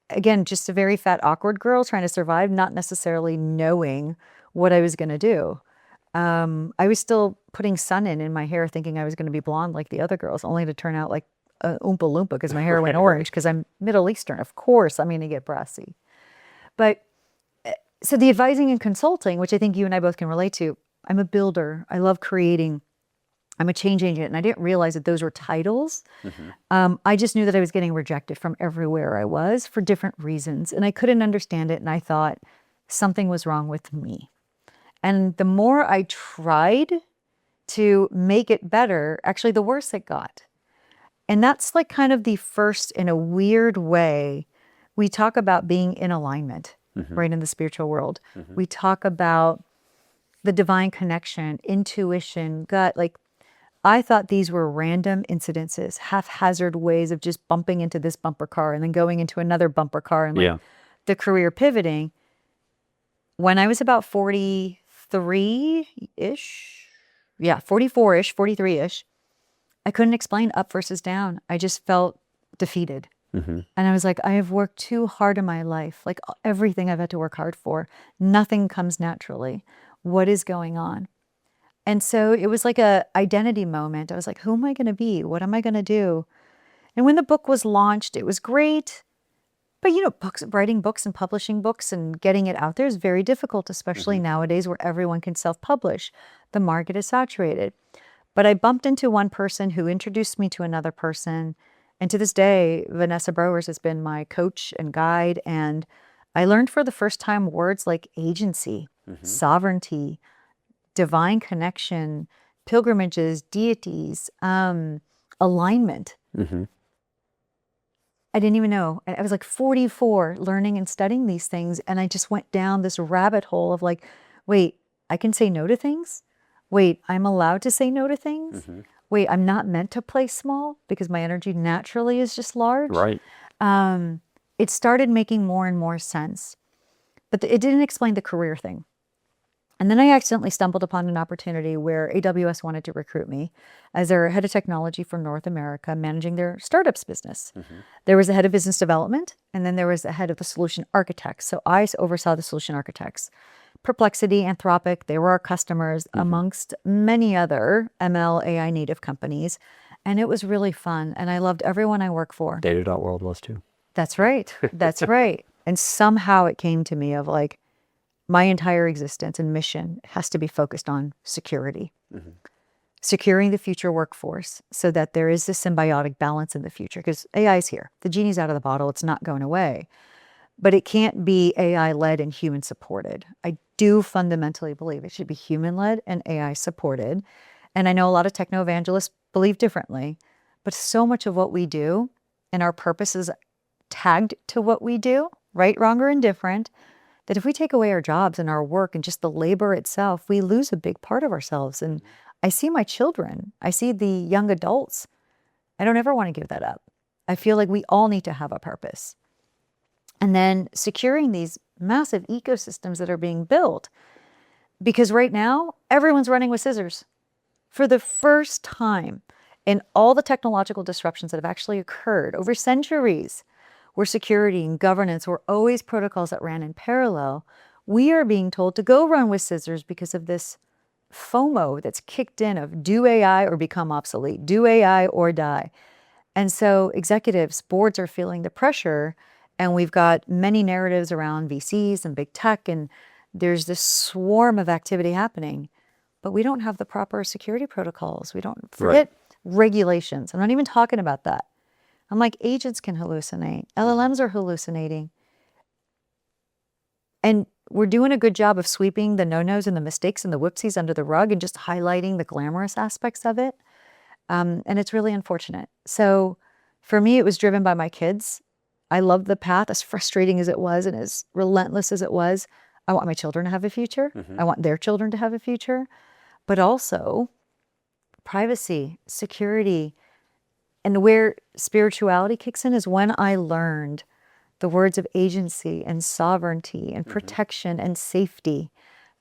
Again, just a very fat, awkward girl trying to survive, not necessarily knowing what I was going to do. I was still putting sun in my hair thinking I was going to be blonde like the other girls, only to turn out like a Oompa Loompa because my hair went orange because I'm Middle Eastern. Of course, I'm going to get brassy. But so the advising and consulting, which I think you and I both can relate to, I'm a builder. I love creating. I'm a change agent. And I didn't realize that those were titles. I just knew that I was getting rejected from everywhere I was for different reasons. And I couldn't understand it. And I thought something was wrong with me. And the more I tried to make it better, actually, the worse it got. And that's like kind of the first, in a weird way, we talk about being in alignment, right, in the spiritual world. We talk about the divine connection, intuition, gut. Like, I thought these were random incidences, haphazard ways of just bumping into this bumper car and then going into another bumper car and like the career pivoting. When I was about 43-ish, 44-ish, 43-ish, I couldn't explain up versus down. I just felt defeated. And I was like, I have worked too hard in my life. Like everything I've had to work hard for, nothing comes naturally. What is going on? And so it was like a identity moment. I was like, who am I going to be? What am I going to do? And when the book was launched, it was great. But writing books and publishing books and getting it out there is very difficult, especially nowadays where everyone can self-publish. The market is saturated. But I bumped into one person who introduced me to another person. And to this day, Vanessa Browers has been my coach and guide. And I learned for the first time words like agency, sovereignty, divine connection, pilgrimages, deities, alignment. I didn't even know. I was like 44 learning and studying these things. And I just went down this rabbit hole of like, wait, I can say no to things? Wait, I'm allowed to say no to things? Wait, I'm not meant to play small because my energy naturally is just large. Right. It started making more and more sense, but it didn't explain the career thing. And then I accidentally stumbled upon an opportunity where AWS wanted to recruit me as their head of technology for North America, managing their startups business. There was a head of business development, and then there was a head of the solution architects. So I oversaw the solution architects. Perplexity, Anthropic, they were our customers amongst many other ML AI native companies. And it was really fun. And I loved everyone I work for. Data.world was too. That's right. That's right. And somehow it came to me of like, my entire existence and mission has to be focused on security. Securing the future workforce so that there is this symbiotic balance in the future. Because AI is here. The genie's out of the bottle. It's not going away. But it can't be AI-led and human-supported. I do fundamentally believe it should be human-led and AI-supported. And I know a lot of techno-evangelists believe differently. But so much of what we do and our purpose is tagged to what we do, right, wrong, or indifferent, that if we take away our jobs and our work and just the labor itself, we lose a big part of ourselves. And I see my children, I see the young adults. I don't ever want to give that up. I feel like we all need to have a purpose. And then securing these massive ecosystems that are being built. Because right now, everyone's running with scissors. For the first time in all the technological disruptions that have actually occurred over centuries, where security and governance were always protocols that ran in parallel, we are being told to go run with scissors because of this FOMO that's kicked in of do AI or become obsolete, do AI or die. And so executives, boards are feeling the pressure, and we've got many narratives around VCs and big tech, and there's this swarm of activity happening, but we don't have the proper security protocols. We don't forget regulations. I'm not even talking about that. I'm like, agents can hallucinate. LLMs are hallucinating. And we're doing a good job of sweeping the no-nos and the mistakes and the whoopsies under the rug and just highlighting the glamorous aspects of it. And it's really unfortunate. So for me, it was driven by my kids. I loved the path, as frustrating as it was and as relentless as it was. I want my children to have a future. I want their children to have a future. But also privacy, security. And where spirituality kicks in is when I learned the words of agency and sovereignty and protection and safety,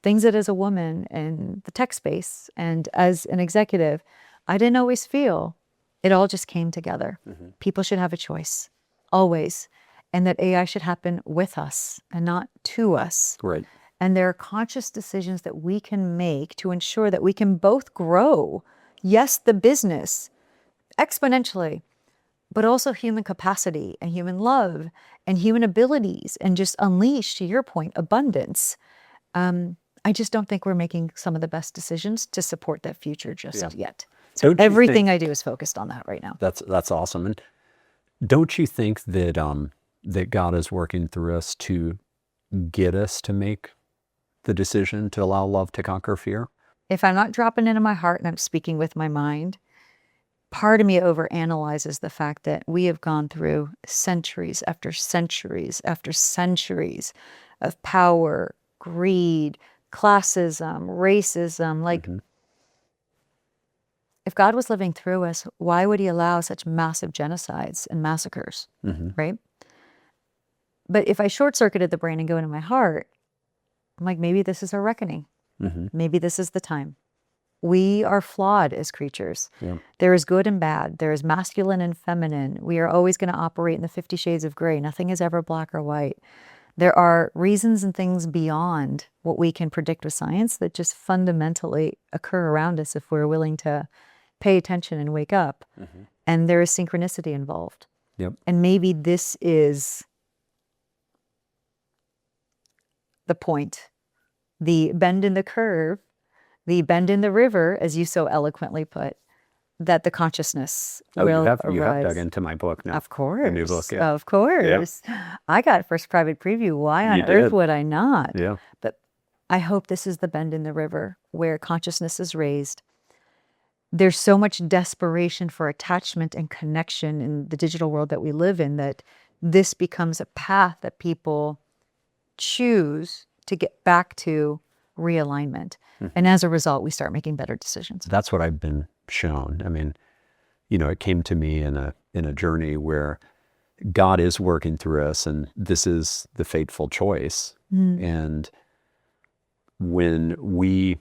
things that as a woman in the tech space and as an executive, I didn't always feel. It all just came together. People should have a choice, always. And that AI should happen with us and not to us. Right. And there are conscious decisions that we can make to ensure that we can both grow, yes, the business, exponentially, but also human capacity and human love and human abilities and just unleash, to your point, abundance. I just don't think we're making some of the best decisions to support that future just yet. So everything I do is focused on that right now. That's awesome. And don't you think that that God is working through us to get us to make the decision to allow love to conquer fear? If I'm not dropping into my heart and I'm speaking with my mind, part of me overanalyzes the fact that we have gone through centuries after centuries after centuries of power, greed, classism, racism. Like, if God was living through us, why would he allow such massive genocides and massacres, right? But if I short-circuited the brain and go into my heart, I'm like, maybe this is our reckoning. Maybe this is the time. We are flawed as creatures. Yeah. There is good and bad. There is masculine and feminine. We are always going to operate in the 50 shades of gray. Nothing is ever black or white. There are reasons and things beyond what we can predict with science that just fundamentally occur around us if we're willing to pay attention and wake up. And there is synchronicity involved. Yep. And maybe this is the point, the bend in the curve, the bend in the river, as you so eloquently put, that the consciousness will you have arise. dug into my book now. Of course. The new book, yeah. Of course. I got first private preview. Why on You earth did. would I not? Yeah. But I hope this is the bend in the river where consciousness is raised. There's so much desperation for attachment and connection in the digital world that we live in that this becomes a path that people choose to get back to realignment. And as a result, we start making better decisions. That's what I've been shown. I mean, you know, it came to me in a journey where God is working through us, and this is the fateful choice. And when we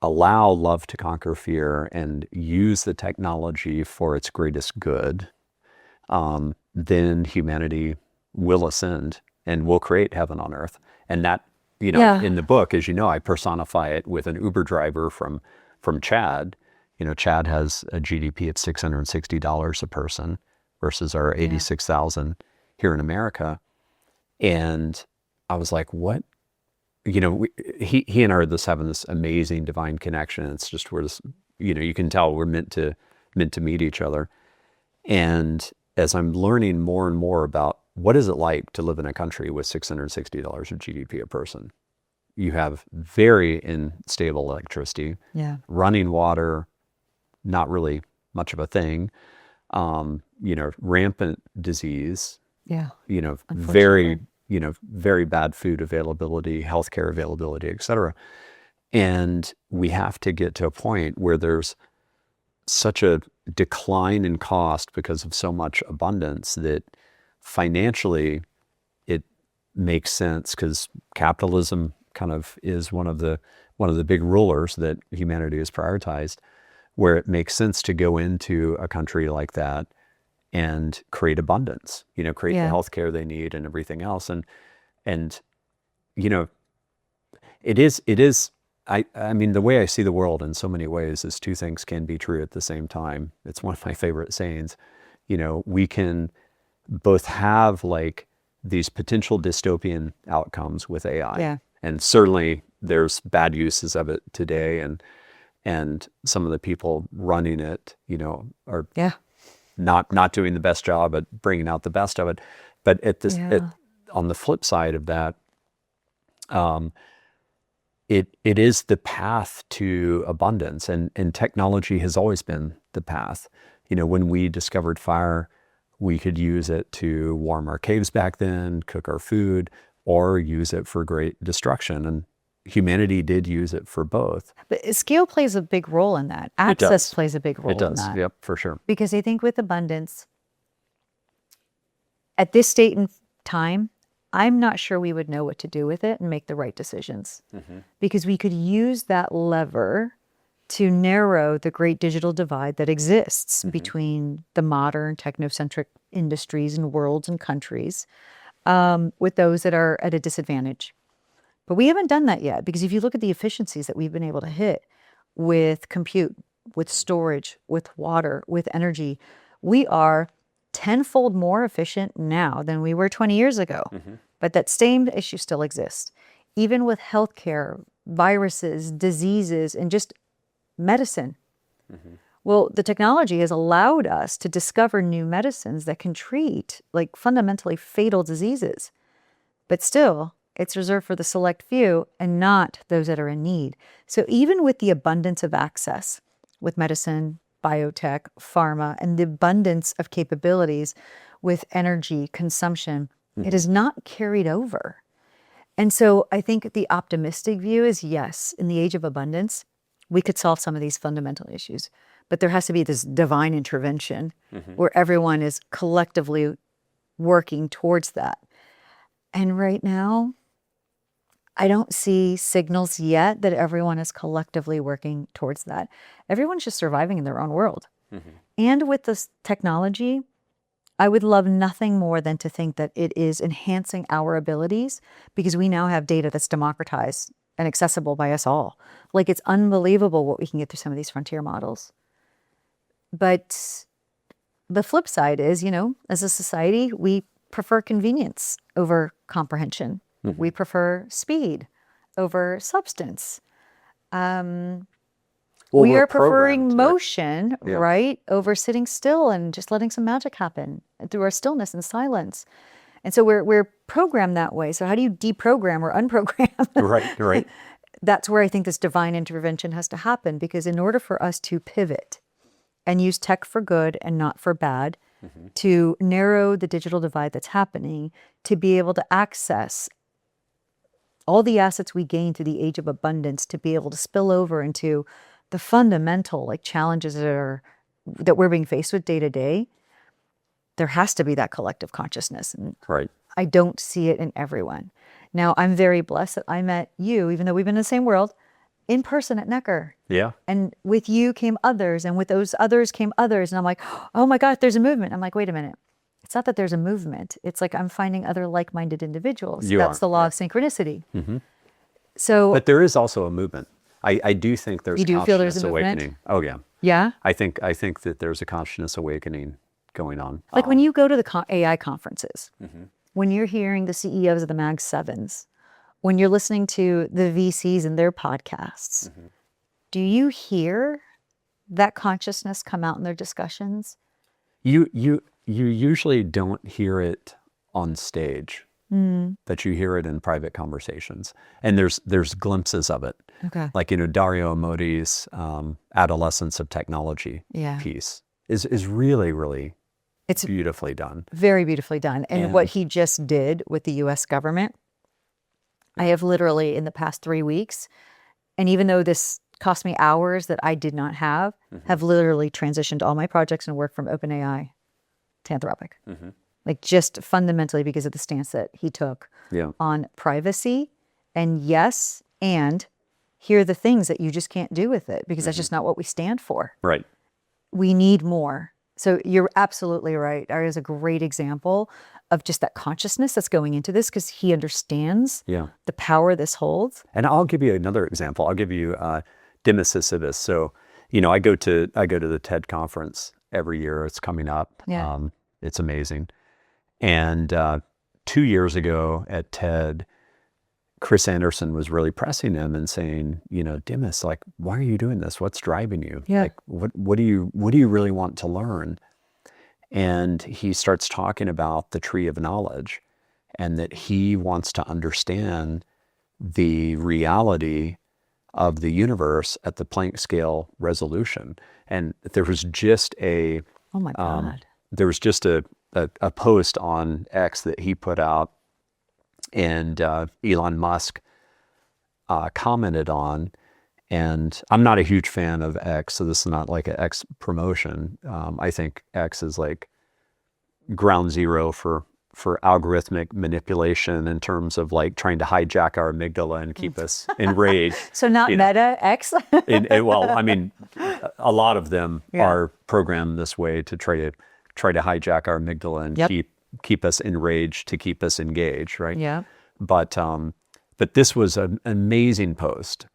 allow love to conquer fear and use the technology for its greatest good, then humanity will ascend and will create heaven on earth. And that, you know, in the book, as you know, I personify it with an Uber driver from Chad. You know, Chad has a GDP of $660 a person versus our 86,000 here in America. And I was like, what? You know, he and I are just having this amazing divine connection. It's just, we're just, you know, you can tell we're meant to meet each other. And as I'm learning more and more about what is it like to live in a country with $660 of GDP a person, you have very unstable electricity, running water, not really much of a thing, you know, rampant disease, you know, very bad food availability, healthcare availability, et cetera. And we have to get to a point where there's such a decline in cost because of so much abundance that financially it makes sense, because capitalism kind of is one of the big rulers that humanity has prioritized, where it makes sense to go into a country like that and create abundance, you know, create the healthcare they need and everything else. And, you know, it is, I mean, the way I see the world in so many ways is two things can be true at the same time. It's one of my favorite sayings. You know, we can both have like these potential dystopian outcomes with AI. And certainly there's bad uses of it today. And some of the people running it, you know, are not doing the best job at bringing out the best of it. But at this, on the flip side of that, it is the path to abundance, and technology has always been the path. You know, when we discovered fire, we could use it to warm our caves back then, cook our food, or use it for great destruction. And humanity did use it for both. But scale plays a big role in that. Access plays a big role in that. It does, yep, for sure. Because I think with abundance, at this state in time, I'm not sure we would know what to do with it and make the right decisions. Because we could use that lever to narrow the great digital divide that exists between the modern technocentric industries and worlds and countries with those that are at a disadvantage. But we haven't done that yet, because if you look at the efficiencies that we've been able to hit with compute, with storage, with water, with energy, we are tenfold more efficient now than we were 20 years ago. But that same issue still exists. Even with healthcare, viruses, diseases, and just medicine. Well, the technology has allowed us to discover new medicines that can treat like fundamentally fatal diseases. But still, It's reserved for the select few and not those that are in need. So even with the abundance of access with medicine, biotech, pharma, and the abundance of capabilities with energy consumption, it is not carried over. And so I think the optimistic view is, yes, in the age of abundance, we could solve some of these fundamental issues, but there has to be this divine intervention where everyone is collectively working towards that. And right now, I don't see signals yet that everyone is collectively working towards that. Everyone's just surviving in their own world. And with this technology, I would love nothing more than to think that it is enhancing our abilities because we now have data that's democratized and accessible by us all. Like, it's unbelievable what we can get through some of these frontier models. But the flip side is, as a society, we prefer convenience over comprehension. We prefer speed over substance. We are preferring motion, right, over sitting still and just letting some magic happen through our stillness and silence. And so we're programmed that way. So how do you deprogram or unprogram? Right. That's where I think this divine intervention has to happen, because in order for us to pivot and use tech for good and not for bad, to narrow the digital divide that's happening, to be able to access all the assets we gain through the age of abundance, to be able to spill over into the fundamental challenges that we're being faced with day to day, there has to be that collective consciousness. And I don't see it in everyone. Now, I'm very blessed that I met you, even though we've been in the same world, in person at Necker. Yeah. And with you came others, and with those others came others. And I'm like, oh my God, there's a movement. I'm like, wait a minute. It's not that there's a movement. It's like I'm finding other like-minded individuals. That's the law of synchronicity. So, but there is also a movement. I do think there's consciousness awakening. Oh yeah. Yeah. I think that there's a consciousness awakening going on. Like when you go to the AI conferences, when you're hearing the CEOs of the Mag 7s, when you're listening to the VCs and their podcasts, do you hear that consciousness come out in their discussions? You usually don't hear it on stage, but you hear it in private conversations, and there's glimpses of it. Okay. Like Dario Amodi's Adolescence of Technology piece is really it's beautifully done. Very beautifully done. And what he just did with the US government, I have literally in the past 3 weeks, and even though this cost me hours that I did not have literally transitioned all my projects and work from OpenAI to Anthropic. Like, just fundamentally because of the stance that he took on privacy. And yes, and here are the things that you just can't do with it, because that's just not what we stand for. Right. We need more. So you're absolutely right. Ari is a great example of just that consciousness that's going into this, because he understands the power this holds. And I'll give you another example. I'll give you Dimas Sisyphus. So, I go to the TED conference every year. It's coming up. Yeah. It's amazing. And 2 years ago at TED, Chris Anderson was really pressing him and saying, Dimas, like, why are you doing this? What's driving you? Yeah. Like, what do you really want to learn? And he starts talking about the tree of knowledge, and that he wants to understand the reality of the universe at the Planck scale resolution. And there was just a Oh my God. There was just a post on X that he put out, and Elon Musk commented on. And I'm not a huge fan of X, so this is not like an X promotion. I think X is like ground zero for algorithmic manipulation in terms of like trying to hijack our amygdala and keep us enraged. So not Meta X? Well, I mean, a lot of them are programmed this way to try to hijack our amygdala and keep us enraged, to keep us engaged, right? Yeah. But this was an amazing post.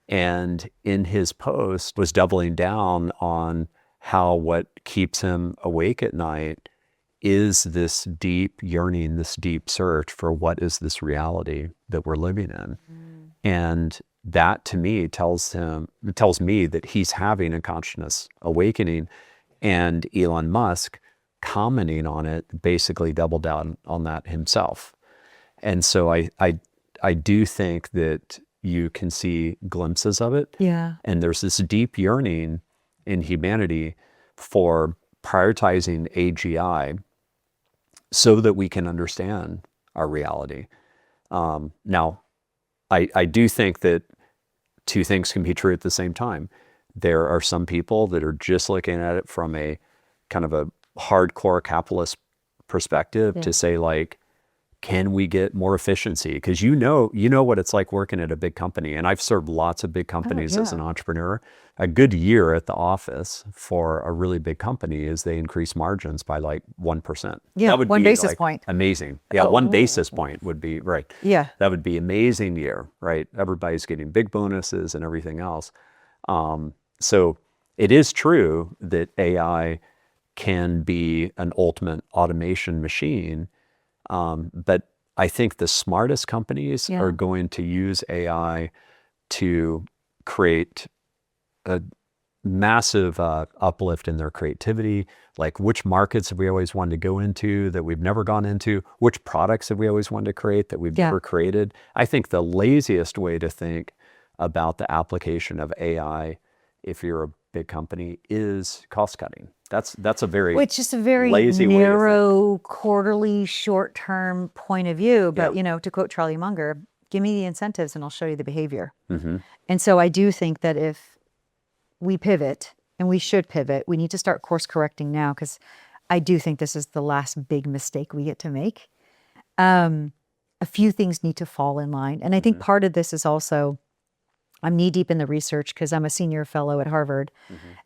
And in his post was doubling down on how what keeps him awake at night is this deep yearning, this deep search for what is this reality that we're living in. And that to me tells me that he's having a consciousness awakening, and Elon Musk commenting on it basically doubled down on that himself. And so I I do think that you can see glimpses of it. Yeah. And there's this deep yearning in humanity for prioritizing AGI so that we can understand our reality. Now, I do think that two things can be true at the same time. There are some people that are just looking at it from a kind of a hardcore capitalist perspective to say, like, can we get more efficiency? Because you know what it's like working at a big company. And I've served lots of big companies as an entrepreneur. A good year at the office for a really big company is they increase margins by like 1%. Yeah, that would 1 be basis like point. Amazing. Yeah, 1 basis point would be, right. Yeah. That would be amazing year, right? Everybody's getting big bonuses and everything else. So it is true that AI can be an ultimate automation machine. But I think the smartest companies are going to use AI to create a massive uplift in their creativity. Like, which markets have we always wanted to go into that we've never gone into? Which products have we always wanted to create that we've never created? I think the laziest way to think about the application of AI, if you're a big company, is cost cutting. That's a very Which is a very lazy narrow, quarterly, short-term point of view. But, to quote Charlie Munger, give me the incentives and I'll show you the behavior. And so I do think that if we pivot, and we should pivot, we need to start course correcting now, because I do think this is the last big mistake we get to make. A few things need to fall in line. And I think part of this is also, I'm knee deep in the research because I'm a senior fellow at Harvard.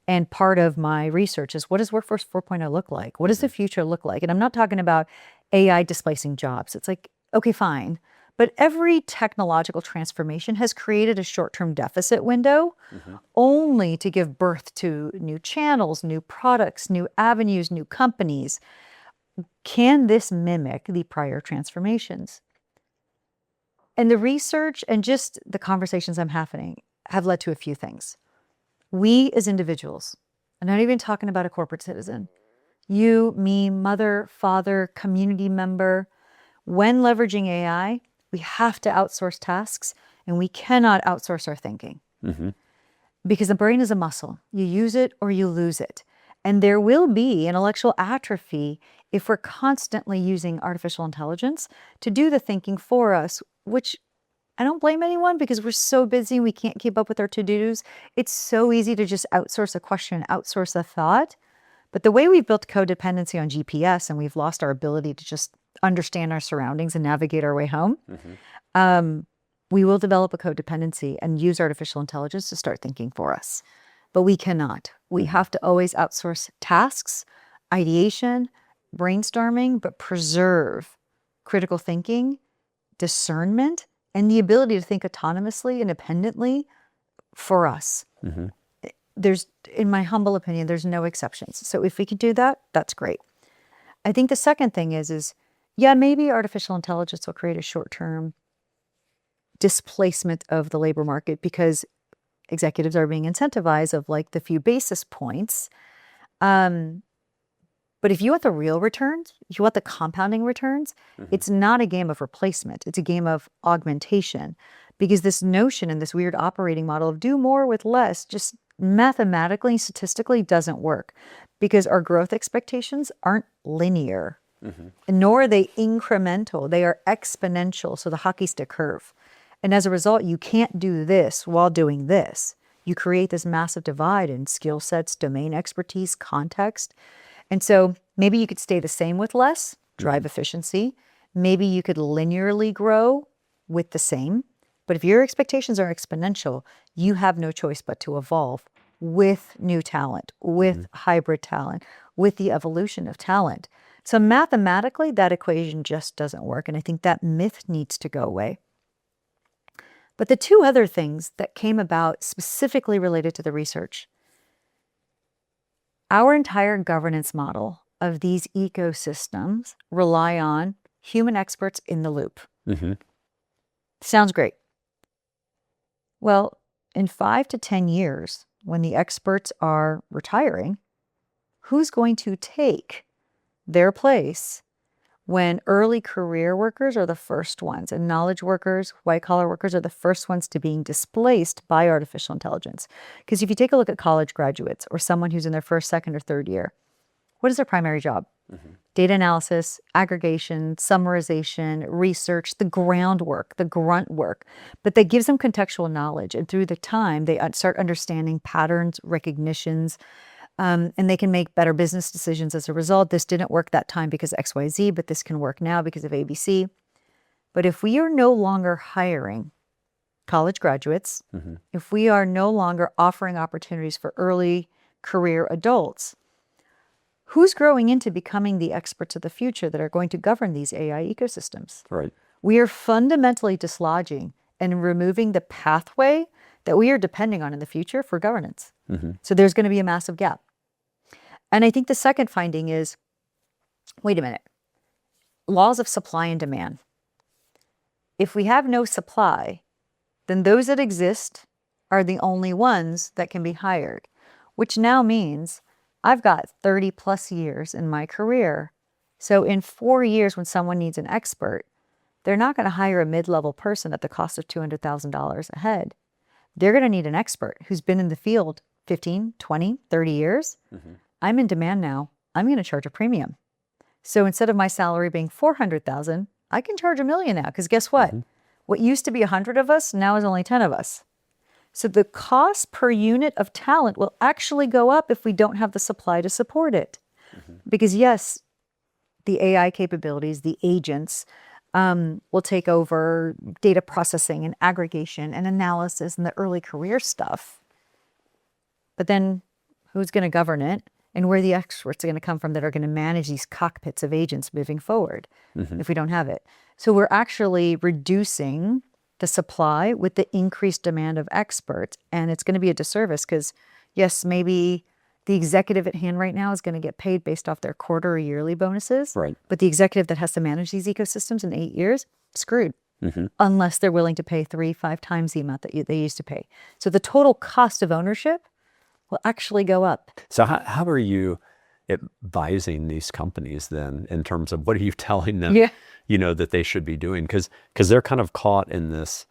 And part of my research is, what does Workforce 4.0 look like? What does the future look like? And I'm not talking about AI displacing jobs. It's like, okay, fine. But every technological transformation has created a short-term deficit window only to give birth to new channels, new products, new avenues, new companies. Can this mimic the prior transformations? And the research and just the conversations I'm having have led to a few things. We as individuals, I'm not even talking about a corporate citizen, you, me, mother, father, community member, when leveraging AI, we have to outsource tasks, and we cannot outsource our thinking. Because the brain is a muscle. You use it or you lose it. And there will be intellectual atrophy if we're constantly using artificial intelligence to do the thinking for us, which I don't blame anyone, because we're so busy, we can't keep up with our to-dos. It's so easy to just outsource a question, outsource a thought. But the way we've built codependency on GPS, and we've lost our ability to just understand our surroundings and navigate our way home, we will develop a codependency and use artificial intelligence to start thinking for us. But we cannot. We have to always outsource tasks, ideation, brainstorming, but preserve critical thinking, discernment, and the ability to think autonomously, independently for us. There's, in my humble opinion, there's no exceptions. So if we can do that, that's great. I think the second thing is maybe artificial intelligence will create a short-term displacement of the labor market because executives are being incentivized of like the few basis points. But if you want the real returns, if you want the compounding returns, it's not a game of replacement. It's a game of augmentation, because this notion and this weird operating model of do more with less just mathematically, statistically doesn't work, because our growth expectations aren't linear, nor are they incremental. They are exponential, so the hockey stick curve. And as a result, you can't do this while doing this. You create this massive divide in skill sets, domain expertise, context. And so maybe you could stay the same with less, drive efficiency. Maybe you could linearly grow with the same. But if your expectations are exponential, you have no choice but to evolve with new talent, with hybrid talent, with the evolution of talent. So mathematically, that equation just doesn't work. And I think that myth needs to go away. But the two other things that came about specifically related to the research, our entire governance model of these ecosystems rely on human experts in the loop. Sounds great. Well, in 5 to 10 years, when the experts are retiring, who's going to take their place when early career workers are the first ones, and knowledge workers, white collar workers are the first ones to being displaced by artificial intelligence. Because if you take a look at college graduates or someone who's in their first, second, or third year, what is their primary job? Data analysis, aggregation, summarization, research, the groundwork, the grunt work. But that gives them contextual knowledge. And through the time, they start understanding patterns, recognitions, and they can make better business decisions as a result. This didn't work that time because of XYZ, but this can work now because of ABC. But if we are no longer hiring college graduates, if we are no longer offering opportunities for early career adults, who's growing into becoming the experts of the future that are going to govern these AI ecosystems? Right. We are fundamentally dislodging and removing the pathway that we are depending on in the future for governance. So there's going to be a massive gap. And I think the second finding is, wait a minute, laws of supply and demand. If we have no supply, then those that exist are the only ones that can be hired, which now means I've got 30 plus years in my career. So in 4 years, when someone needs an expert, they're not going to hire a mid-level person at the cost of $200,000 a head. They're going to need an expert who's been in the field 15, 20, 30 years. I'm in demand now. I'm going to charge a premium. So instead of my salary being $400,000, I can charge $1 million now. Because guess what? What used to be 100 of us now is only 10 of us. So the cost per unit of talent will actually go up if we don't have the supply to support it. Because yes, the AI capabilities, the agents, will take over data processing and aggregation and analysis and the early career stuff. But then who's going to govern it? And where the experts are going to come from that are going to manage these cockpits of agents moving forward if we don't have it. So we're actually reducing the supply with the increased demand of experts. And it's going to be a disservice because, yes, maybe the executive at hand right now is going to get paid based off their quarter or yearly bonuses. Right. But the executive that has to manage these ecosystems in 8 years, screwed. Unless they're willing to pay 3-5 times the amount that they used to pay. So the total cost of ownership will actually go up. So how are you advising these companies then in terms of what are you telling them, that they should be doing? Because they're kind of caught in this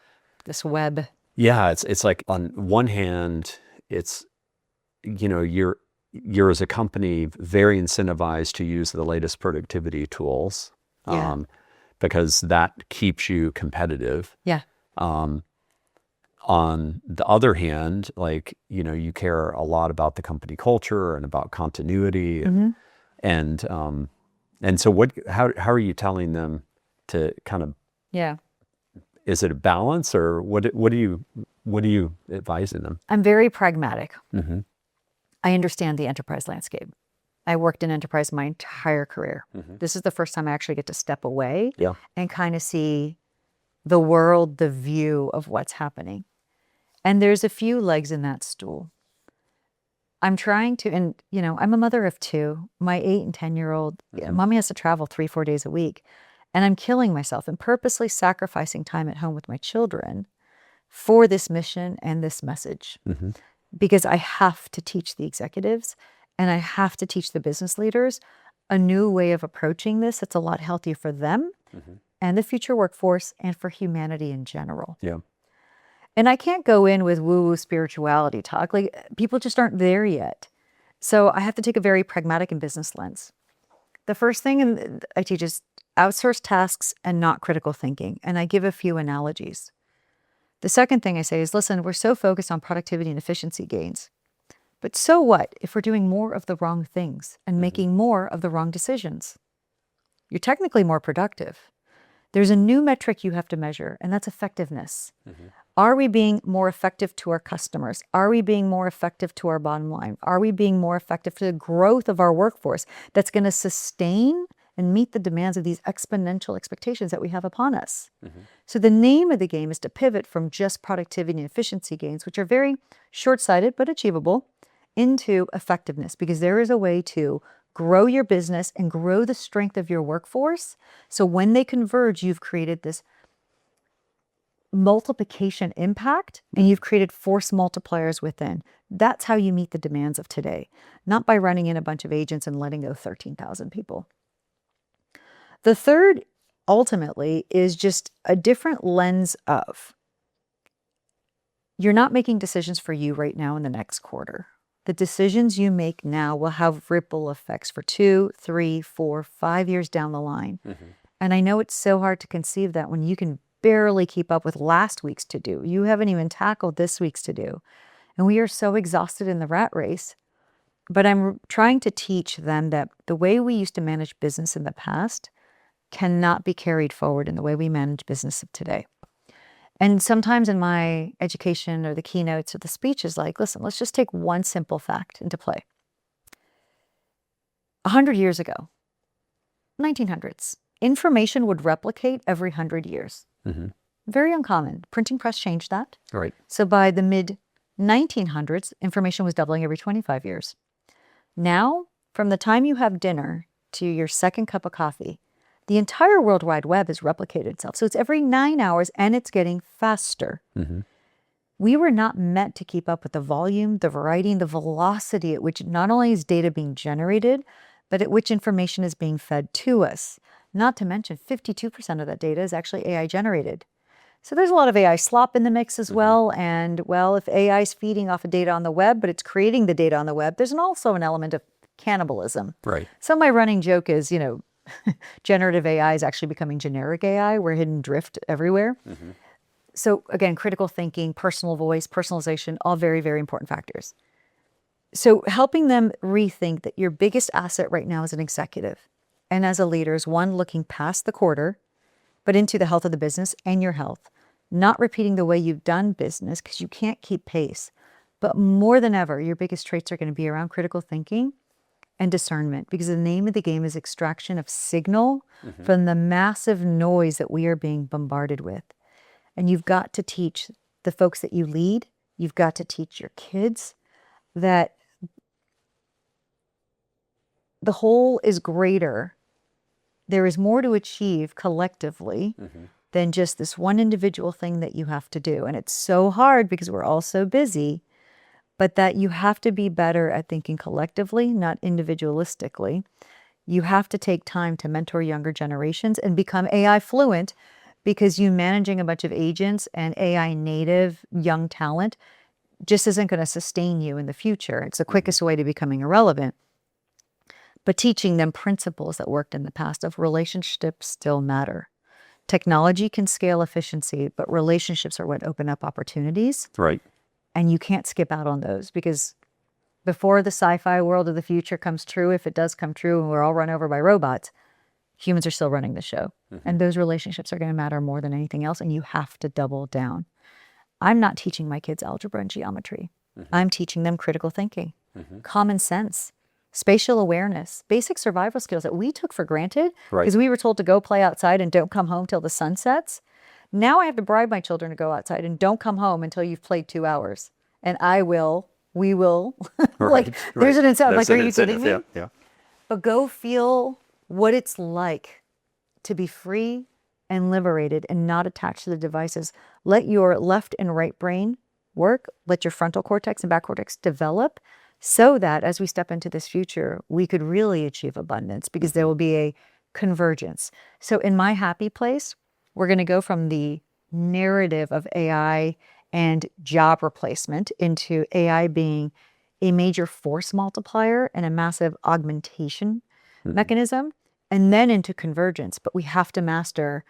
web. Yeah, it's like on one hand, it's, you're as a company very incentivized to use the latest productivity tools because that keeps you competitive. Yeah. On the other hand, you care a lot about the company culture and about continuity, and so how are you telling them to kind of? Yeah. Is it a balance, or what are you advising them? I'm very pragmatic. I understand the enterprise landscape. I worked in enterprise my entire career. This is the first time I actually get to step away and kind of see the world, the view of what's happening. And there's a few legs in that stool. I'm trying to, and I'm a mother of 2. My 8 and 10-year-old, mommy has to travel 3-4 days a week. And I'm killing myself and purposely sacrificing time at home with my children for this mission and this message. Because I have to teach the executives and I have to teach the business leaders a new way of approaching this that's a lot healthier for them and the future workforce and for humanity in general. Yeah. And I can't go in with woo-woo spirituality talk. People just aren't there yet. So I have to take a very pragmatic and business lens. The first thing I teach is outsource tasks and not critical thinking. And I give a few analogies. The second thing I say is, listen, we're so focused on productivity and efficiency gains. But so what if we're doing more of the wrong things and making more of the wrong decisions? You're technically more productive. There's a new metric you have to measure, and that's effectiveness. Are we being more effective to our customers? Are we being more effective to our bottom line? Are we being more effective to the growth of our workforce that's going to sustain and meet the demands of these exponential expectations that we have upon us? So the name of the game is to pivot from just productivity and efficiency gains, which are very short-sighted but achievable, into effectiveness, because there is a way to grow your business and grow the strength of your workforce. So when they converge, you've created this multiplication impact and you've created force multipliers within. That's how you meet the demands of today, not by running in a bunch of agents and letting go 13,000 people. The third, ultimately, is just a different lens of you're not making decisions for you right now in the next quarter. The decisions you make now will have ripple effects for 2, 3, 4, 5 years down the line. And I know it's so hard to conceive that when you can barely keep up with last week's to-do. You haven't even tackled this week's to-do. And we are so exhausted in the rat race. But I'm trying to teach them that the way we used to manage business in the past cannot be carried forward in the way we manage business of today. And sometimes in my education or the keynotes or the speeches, like, listen, let's just take one simple fact into play. 100 years ago, 1900s, information would replicate every 100 years. Very uncommon. Printing press changed that. Right. So by the mid 1900s, information was doubling every 25 years. Now, from the time you have dinner to your second cup of coffee, the entire World Wide Web has replicated itself. So it's every 9 hours and it's getting faster. We were not meant to keep up with the volume, the variety, and the velocity at which not only is data being generated, but at which information is being fed to us. Not to mention 52% of that data is actually AI generated. So there's a lot of AI slop in the mix as well. And well, if AI is feeding off of data on the web, but it's creating the data on the web, there's also an element of cannibalism. Right. So my running joke is, generative AI is actually becoming generic AI. We're hidden drift everywhere. So again, critical thinking, personal voice, personalization, all very, very important factors. So helping them rethink that your biggest asset right now as an executive and as a leader is one, looking past the quarter, but into the health of the business and your health, not repeating the way you've done business because you can't keep pace. But more than ever, your biggest traits are going to be around critical thinking and discernment, because the name of the game is extraction of signal from the massive noise that we are being bombarded with. And you've got to teach the folks that you lead, you've got to teach your kids that the whole is greater. There is more to achieve collectively than just this one individual thing that you have to do. And it's so hard because we're all so busy, but that you have to be better at thinking collectively, not individualistically. You have to take time to mentor younger generations and become AI fluent, because you managing a bunch of agents and AI native young talent just isn't going to sustain you in the future. It's the quickest way to becoming irrelevant. But teaching them principles that worked in the past of relationships still matter. Technology can scale efficiency, but relationships are what open up opportunities. Right. And you can't skip out on those, because before the sci-fi world of the future comes true, if it does come true and we're all run over by robots, humans are still running the show. And those relationships are going to matter more than anything else. And you have to double down. I'm not teaching my kids algebra and geometry. I'm teaching them critical thinking, common sense, spatial awareness, basic survival skills that we took for granted because we were told to go play outside and don't come home till the sun sets. Now I have to bribe my children to go outside and don't come home until you've played 2 hours. And we will. There's an incentive. Like, are you kidding me? Yeah. But go feel what it's like to be free and liberated and not attached to the devices. Let your left and right brain work. Let your frontal cortex and back cortex develop, so that as we step into this future, we could really achieve abundance, because there will be a convergence. So in my happy place, we're going to go from the narrative of AI and job replacement into AI being a major force multiplier and a massive augmentation mechanism, and then into convergence. But we have to master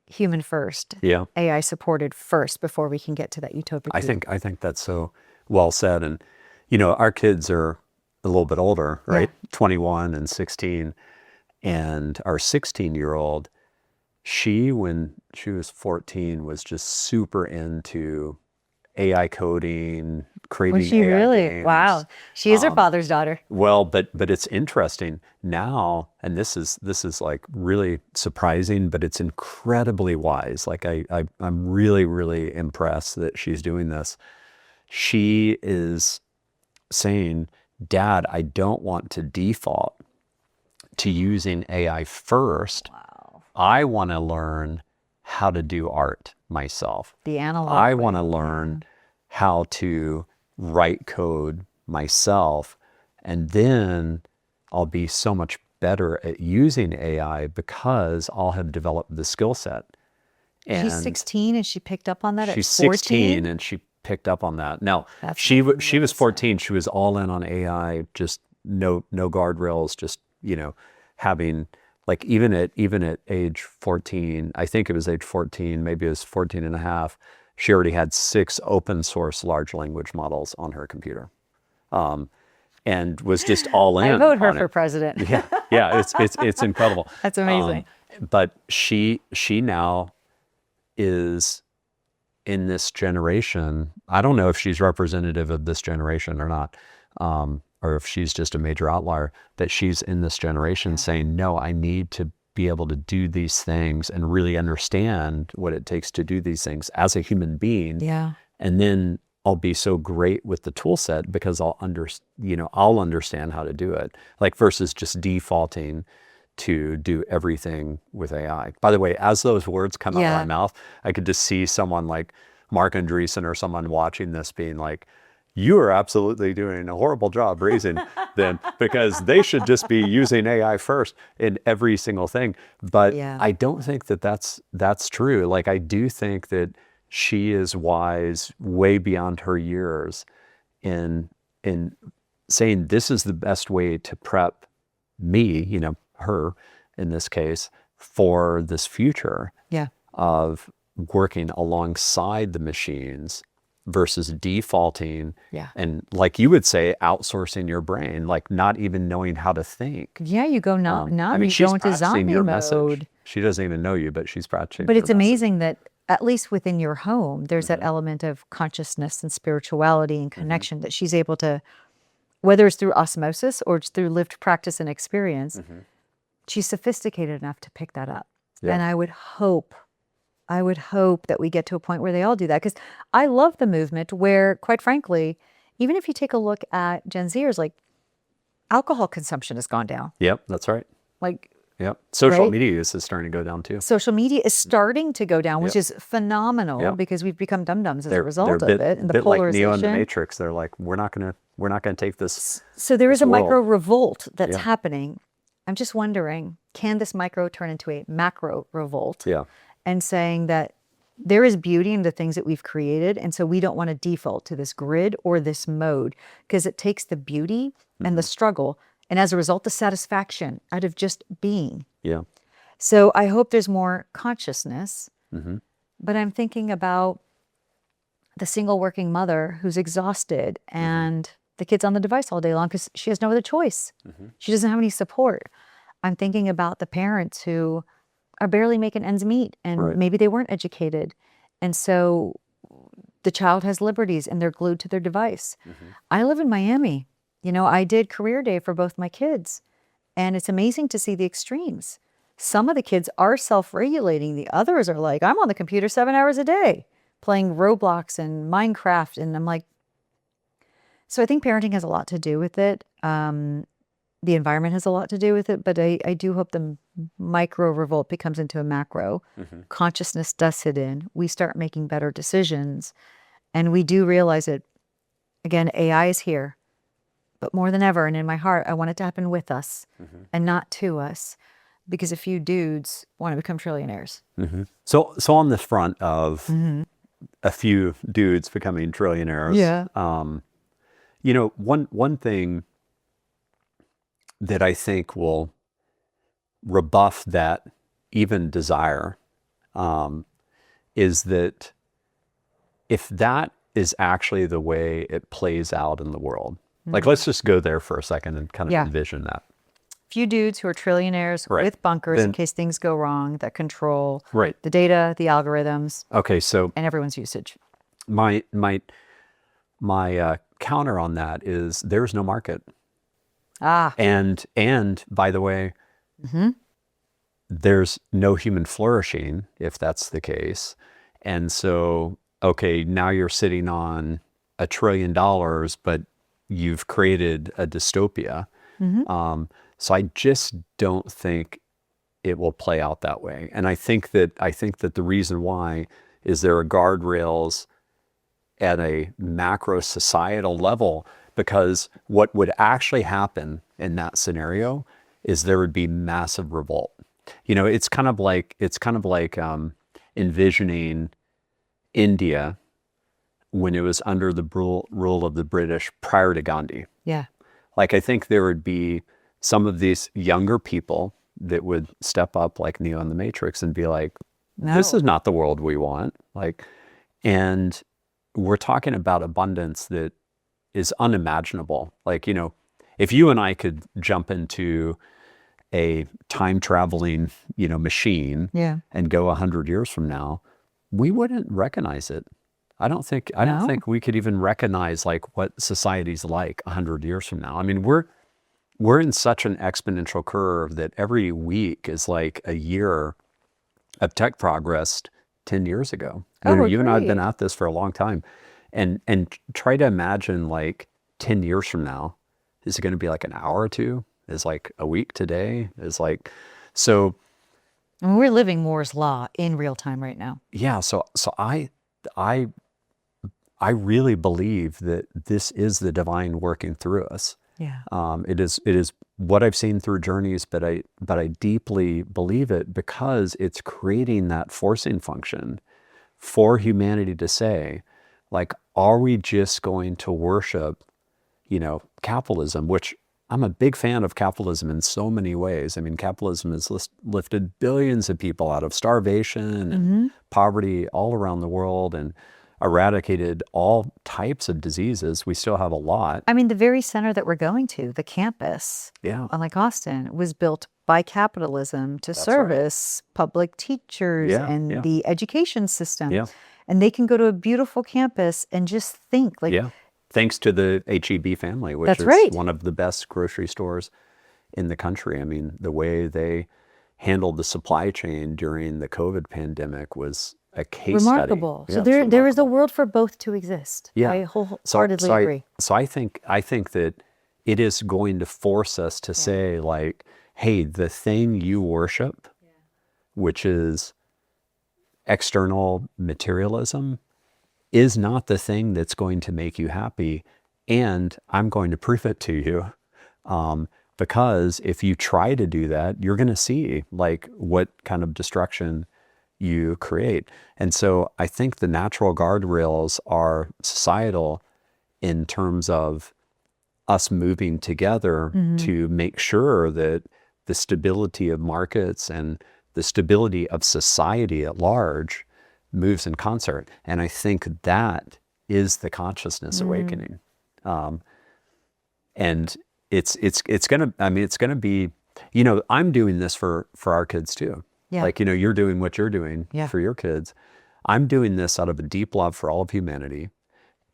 human first, AI supported first, before we can get to that utopic. I think that's so well said. And our kids are a little bit older, right? 21 and 16. And our 16-year-old, when she was 14, was just super into AI coding, creating Was she AI really? games. Wow. She is her father's daughter. Well, but it's interesting now, and this is like really surprising, but it's incredibly wise. Like I'm really, really impressed that she's doing this. She is saying, Dad, I don't want to default to using AI first. Wow. I want to learn how to do art myself. The analog. I want to learn how to write code myself, and then I'll be so much better at using AI because all have developed the skill set. She's 16 and she picked up on that She's at 14? 16 and she picked up on that. Now, That's she was amazing. 14. She was all in on AI, just no guardrails, just, having, like, even at age 14, I think it was age 14, maybe it was 14 and a half, she already had 6 open source large language models on her computer. And was just all in. I vote her on for it. president. Yeah, it's incredible. That's amazing. But she now is in this generation. I don't know if she's representative of this generation or not, or if she's just a major outlier, that she's in this generation saying, no, I need to be able to do these things and really understand what it takes to do these things as a human being. Yeah. And then I'll be so great with the tool set because I'll understand how to do it, like versus just defaulting to do everything with AI. By the way, as those words come out of my mouth, I could just see someone like Mark Andreessen or someone watching this being like, you are absolutely doing a horrible job raising them because they should just be using AI first in every single thing. But I don't think that that's true. Like, I do think that she is wise way beyond her years in saying this is the best way to prep me, her in this case, for this future of working alongside the machines versus defaulting and, like you would say, outsourcing your brain, like not even knowing how to think. Yeah, you go now you she's go into practicing zombie your mode. message. She doesn't even know you, but she's practicing. But your it's message. amazing that at least within your home, there's that element of consciousness and spirituality and connection that she's able to, whether it's through osmosis or it's through lived practice and experience, she's sophisticated enough to pick that up. And I would hope that we get to a point where they all do that. Because I love the movement where, quite frankly, even if you take a look at Gen Zers, like, alcohol consumption has gone down. Yep, that's right. Like, yep. Social media use is starting to go down too. social media is starting to go down, which is phenomenal because we've become dum-dums as a result of it. And the bit like polarization. Neo in the Matrix. They're like, we're not gonna take this. So there is a world. micro revolt that's happening. I'm just wondering, can this micro turn into a macro revolt? Yeah. And saying that there is beauty in the things that we've created. And so we don't want to default to this grid or this mode because it takes the beauty and the struggle. And as a result, the satisfaction out of just being. Yeah. So I hope there's more consciousness. But I'm thinking about the single working mother who's exhausted and the kid's on the device all day long because she has no other choice. She doesn't have any support. I'm thinking about the parents who are barely making ends meet and maybe they weren't educated. And so the child has liberties and they're glued to their device. I live in Miami. I did career day for both my kids and it's amazing to see the extremes. Some of the kids are self-regulating. The others are like, I'm on the computer 7 hours a day playing Roblox and Minecraft. And I'm like, so I think parenting has a lot to do with it. The environment has a lot to do with it, but I do hope the micro revolt becomes into a macro. Consciousness does sit in. We start making better decisions. And we do realize it. Again, AI is here, but more than ever, and in my heart, I want it to happen with us and not to us, because a few dudes want to become trillionaires. So on the front of a few dudes becoming trillionaires, one thing that I think will rebuff that even desire is that if that is actually the way it plays out in the world, like, let's just go there for a second and kind of envision that. Few dudes who are trillionaires with bunkers in case things go wrong that control the data, the algorithms, and everyone's usage. My counter on that is there's no market. And by the way, there's no human flourishing if that's the case. And so, now you're sitting on $1 trillion, but you've created a dystopia. So I just don't think it will play out that way. And I think that the reason why is there are guardrails at a macro societal level, because what would actually happen in that scenario is there would be massive revolt. It's kind of like envisioning India when it was under the rule of the British prior to Gandhi. Yeah. Like, I think there would be some of these younger people that would step up like Neo in the Matrix and be like, this is not the world we want. Like, and we're talking about abundance that is unimaginable. Like, if you and I could jump into a time traveling, machine and go 100 years from now, we wouldn't recognize it. I don't think we could even recognize like what society's like 100 years from now. I mean, we're in such an exponential curve that every week is like a year of tech progress 10 years ago. You and I have been at this for a long time, and try to imagine like 10 years from now, is it going to be like an hour or two? Is like a week today? Is like, so. I mean, we're living Moore's law in real time right now. Yeah. So I really believe that this is the divine working through us. Yeah. It is what I've seen through journeys, but I deeply believe it because it's creating that forcing function for humanity to say, like, are we just going to worship, capitalism, which I'm a big fan of capitalism in so many ways. I mean, capitalism has lifted billions of people out of starvation and poverty all around the world and eradicated all types of diseases. We still have a lot. I mean, the very center that we're going to, the campus, unlike Austin, was built by capitalism to service public teachers and the education system. Yeah. And they can go to a beautiful campus and just think like, thanks to the HEB family, which is one of the best grocery stores in the country. I mean, the way they handled the supply chain during the COVID pandemic was a case remarkable. study. So there is a world for both to exist. Yeah. I wholeheartedly agree. So I think that it is going to force us to say, like, hey, the thing you worship, which is external materialism, is not the thing that's going to make you happy. And I'm going to prove it to you. Because if you try to do that, you're going to see like what kind of destruction you create. And so I think the natural guardrails are societal in terms of us moving together to make sure that the stability of markets and the stability of society at large moves in concert. And I think that is the consciousness awakening. And it's gonna be, I'm doing this for our kids too. Yeah. Like, you're doing what you're doing for your kids. I'm doing this out of a deep love for all of humanity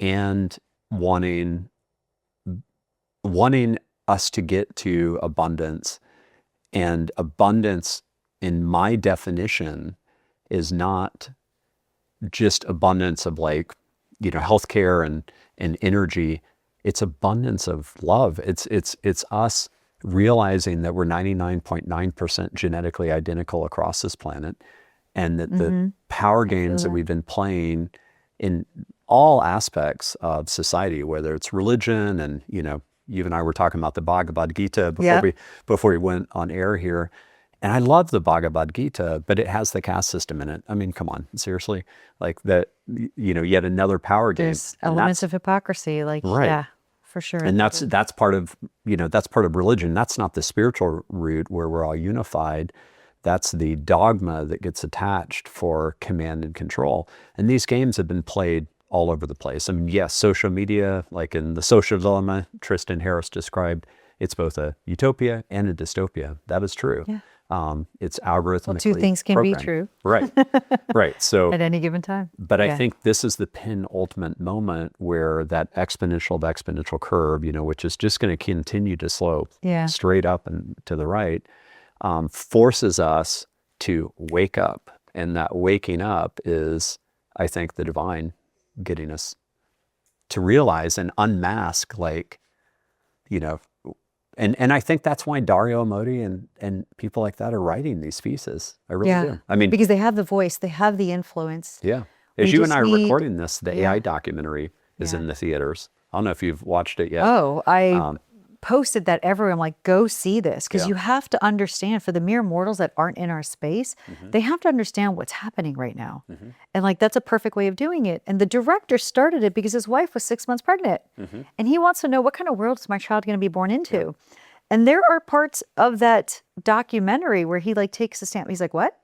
and wanting us to get to abundance. And abundance, in my definition, is not just abundance of like, healthcare and energy. It's abundance of love. It's us realizing that we're 99.9% genetically identical across this planet, and that the power games that we've been playing in all aspects of society, whether it's religion, and you and I were talking about the Bhagavad Gita before we went on air here. And I love the Bhagavad Gita, but it has the caste system in it. I mean, come on, seriously, like that, yet another power game. There's elements of hypocrisy, like, for sure. And that's part of, that's part of religion. That's not the spiritual root where we're all unified. That's the dogma that gets attached for command and control. And these games have been played all over the place. I mean, yes, social media, like in The Social Dilemma, Tristan Harris described, it's both a utopia and a dystopia. That is true. Yeah. It's algorithmically Well, two things can programmed. be true. Right. So at any given time. But I think this is the penultimate moment where that exponential curve, which is just going to continue to slope straight up and to the right, forces us to wake up. And that waking up is, I think, the divine getting us to realize and unmask, like, and I think that's why Dario Amodei and people like that are writing these pieces. I really do. I mean, because they have the voice, they have the influence. Yeah. As you and I are recording this, the AI documentary is in the theaters. I don't know if you've watched it yet. Oh, I posted that everywhere. I'm like, go see this, because you have to understand, for the mere mortals that aren't in our space, they have to understand what's happening right now. And like, that's a perfect way of doing it. And the director started it because his wife was 6 months pregnant. And he wants to know, what kind of world is my child going to be born into? And there are parts of that documentary where he like takes a stamp. He's like, what?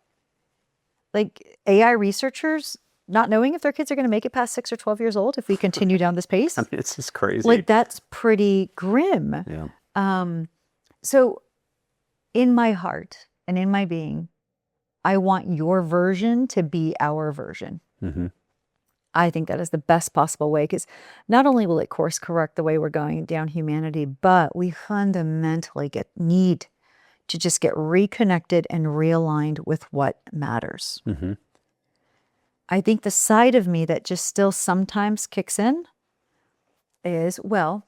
Like, AI researchers not knowing if their kids are going to make it past 6 or 12 years old if we continue down this pace. I mean, it's just crazy. Like, that's pretty grim. Yeah. So in my heart and in my being, I want your version to be our version. I think that is the best possible way, because not only will it course correct the way we're going down humanity, but we fundamentally need to just get reconnected and realigned with what matters. I think the side of me that just still sometimes kicks in is, well,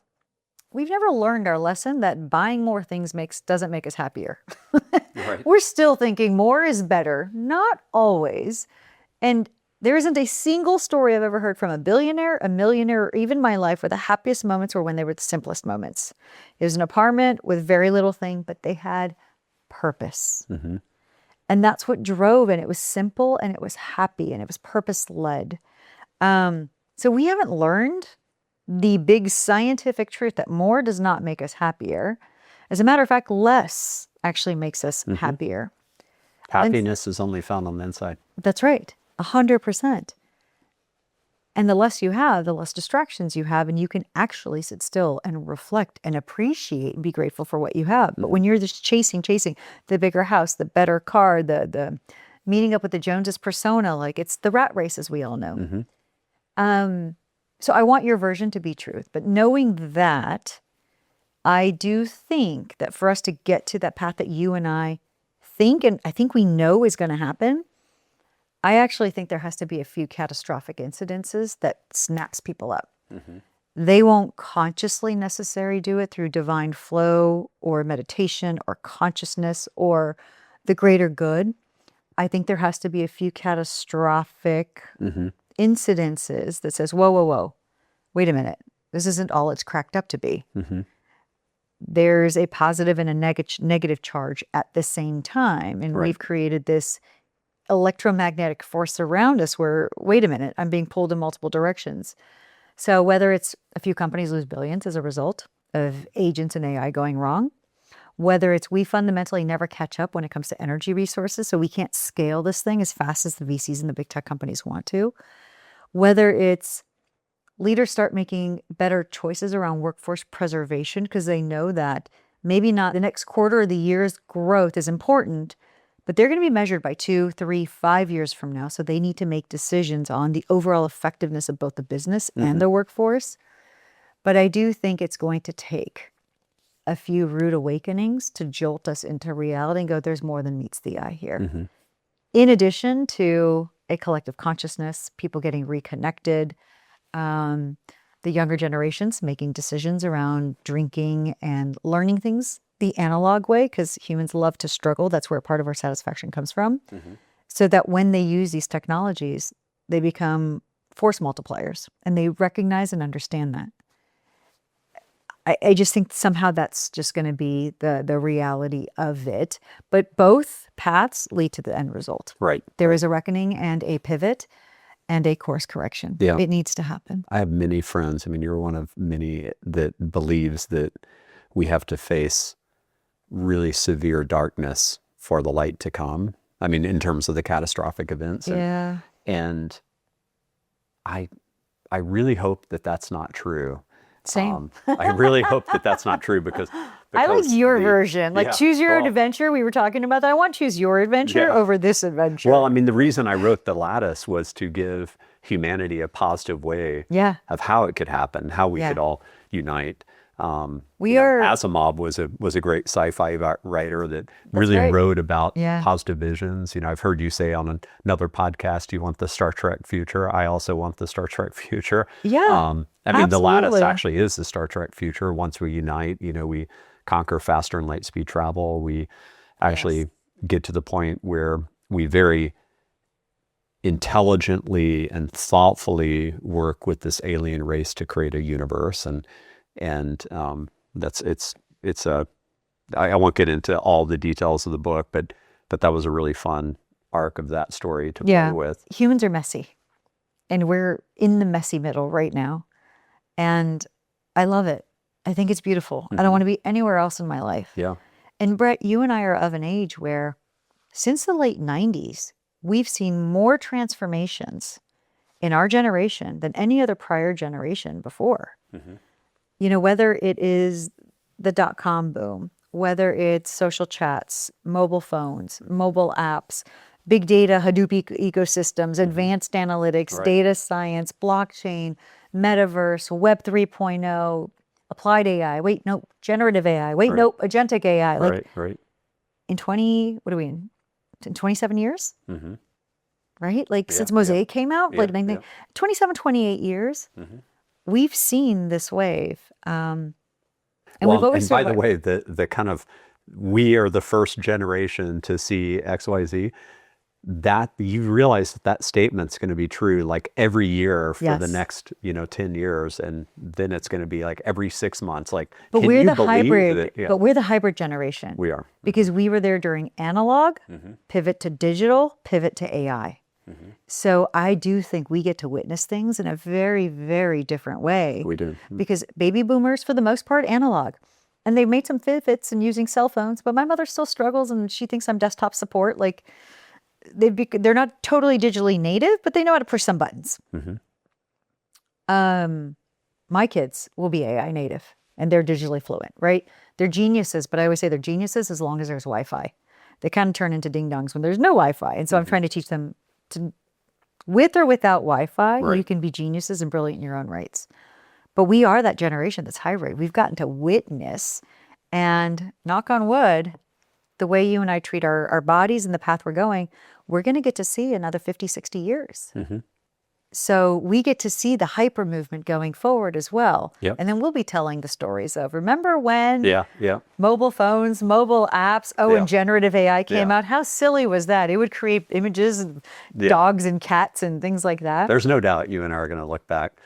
we've never learned our lesson that buying more things doesn't make us happier. We're still thinking more is better. Not always. And there isn't a single story I've ever heard from a billionaire, a millionaire, or even my life where the happiest moments were when they were the simplest moments. It was an apartment with very little thing, but they had purpose. And that's what drove, and it was simple, and it was happy, and it was purpose-led. So we haven't learned the big scientific truth that more does not make us happier. As a matter of fact, less actually makes us happier. Happiness is only found on the inside. That's right, 100%. And the less you have, the less distractions you have, and you can actually sit still and reflect and appreciate and be grateful for what you have. But when you're just chasing the bigger house, the better car, the meeting up with the Joneses persona, like, it's the rat race, as we all know. So I want your version to be truth, but knowing that, I do think that for us to get to that path that you and I think, and I think we know is going to happen, I actually think there has to be a few catastrophic incidences that snaps people up. They won't consciously necessarily do it through divine flow or meditation or consciousness or the greater good. I think there has to be a few catastrophic incidences that says, whoa, whoa, whoa, wait a minute. This isn't all it's cracked up to be. There's a positive and a negative charge at the same time. And we've created this electromagnetic force around us where, wait a minute, I'm being pulled in multiple directions. So whether it's a few companies lose billions as a result of agents and AI going wrong, whether it's we fundamentally never catch up when it comes to energy resources, so we can't scale this thing as fast as the VCs and the big tech companies want to, whether it's leaders start making better choices around workforce preservation because they know that maybe not the next quarter or the year's growth is important, but they're going to be measured by 2, 3, 5 years from now. So they need to make decisions on the overall effectiveness of both the business and the workforce. But I do think it's going to take a few rude awakenings to jolt us into reality and go, there's more than meets the eye here. In addition to a collective consciousness, people getting reconnected, the younger generations making decisions around drinking and learning things the analog way, because humans love to struggle. That's where part of our satisfaction comes from. So that when they use these technologies, they become force multipliers and they recognize and understand that. I just think somehow that's just going to be the reality of it. But both paths lead to the end result. There is a reckoning and a pivot and a course correction. It needs to happen. I have many friends. I mean, you're one of many that believes that we have to face really severe darkness for the light to come. I mean, in terms of the catastrophic events. And I really hope that that's not true. Same. I really hope that that's not true because I like your version. Like, choose your adventure. We were talking about that. I want to choose your adventure over this adventure. Well, I mean, the reason I wrote The Lattice was to give humanity a positive way of how it could happen, how we could all unite. Asimov was a great sci-fi writer that really wrote about positive visions. You know, I've heard you say on another podcast, you want the Star Trek future. I also want the Star Trek future. I mean, The Lattice actually is the Star Trek future. Once we unite, you know, we conquer faster and light speed travel. We actually get to the point where we very intelligently and thoughtfully work with this alien race to create a universe. And it's it's I won't get into all the details of the book, but that was a really fun arc of that story to play with. Humans are messy, and we're in the messy middle right now. And I love it. I think it's beautiful. I don't want to be anywhere else in my life. Yeah. And Brett, you and I are of an age where since the late 90s, we've seen more transformations in our generation than any other prior generation before. You know, whether it is the dot-com boom, whether it's social chats, mobile phones, mobile apps, big data, Hadoop ecosystems, advanced analytics, data science, blockchain, metaverse, Web 3.0, applied AI. Wait, no, generative AI. Wait, nope, agentic AI. Like in 27 years? Right? Like since Mosaic came out, like 27, 28 years, we've seen this wave. And we've always by the way, the kind of, we are the first generation to see XYZ, that you realize that statement's going to be true like every year for the next 10 years, and then it's going to be like every 6 months. Like, but we're the hybrid. But we're the hybrid generation. We are, because we were there during analog, pivot to digital, pivot to AI. So I do think we get to witness things in a very, very different way. We do. Because baby boomers, for the most part, analog. And they've made some pivots and using cell phones, but my mother still struggles and she thinks I'm desktop support. Like, they're not totally digitally native, but they know how to push some buttons. My kids will be AI native and they're digitally fluent, right? They're geniuses, but I always say they're geniuses as long as there's Wi-Fi. They kind of turn into ding-dongs when there's no Wi-Fi. And so I'm trying to teach them to, with or without Wi-Fi, you can be geniuses and brilliant in your own rights. But we are that generation that's hybrid. We've gotten to witness, and knock on wood, the way you and I treat our bodies and the path we're going, we're going to get to see another 50, 60 years. So we get to see the hyper movement going forward as well. And then we'll be telling the stories of, remember when mobile phones, mobile apps, and generative AI came out? How silly was that? It would create images of dogs and cats and things like that. There's no doubt you and I are going to look back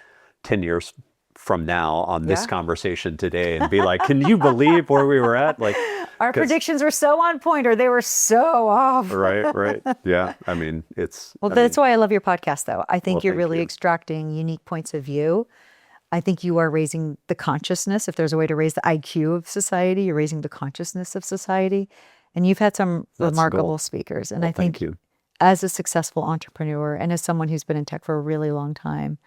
10 years from now on this conversation today and be like, can you believe where we were at? Like, our predictions were so on point, or they were so off. Right. Yeah. I mean, that's why I love your podcast, though. I think you're really extracting unique points of view. I think you are raising the consciousness. If there's a way to raise the IQ of society, you're raising the consciousness of society. And you've had some remarkable speakers. And I think as a successful entrepreneur and as someone who's been in tech for a really long time,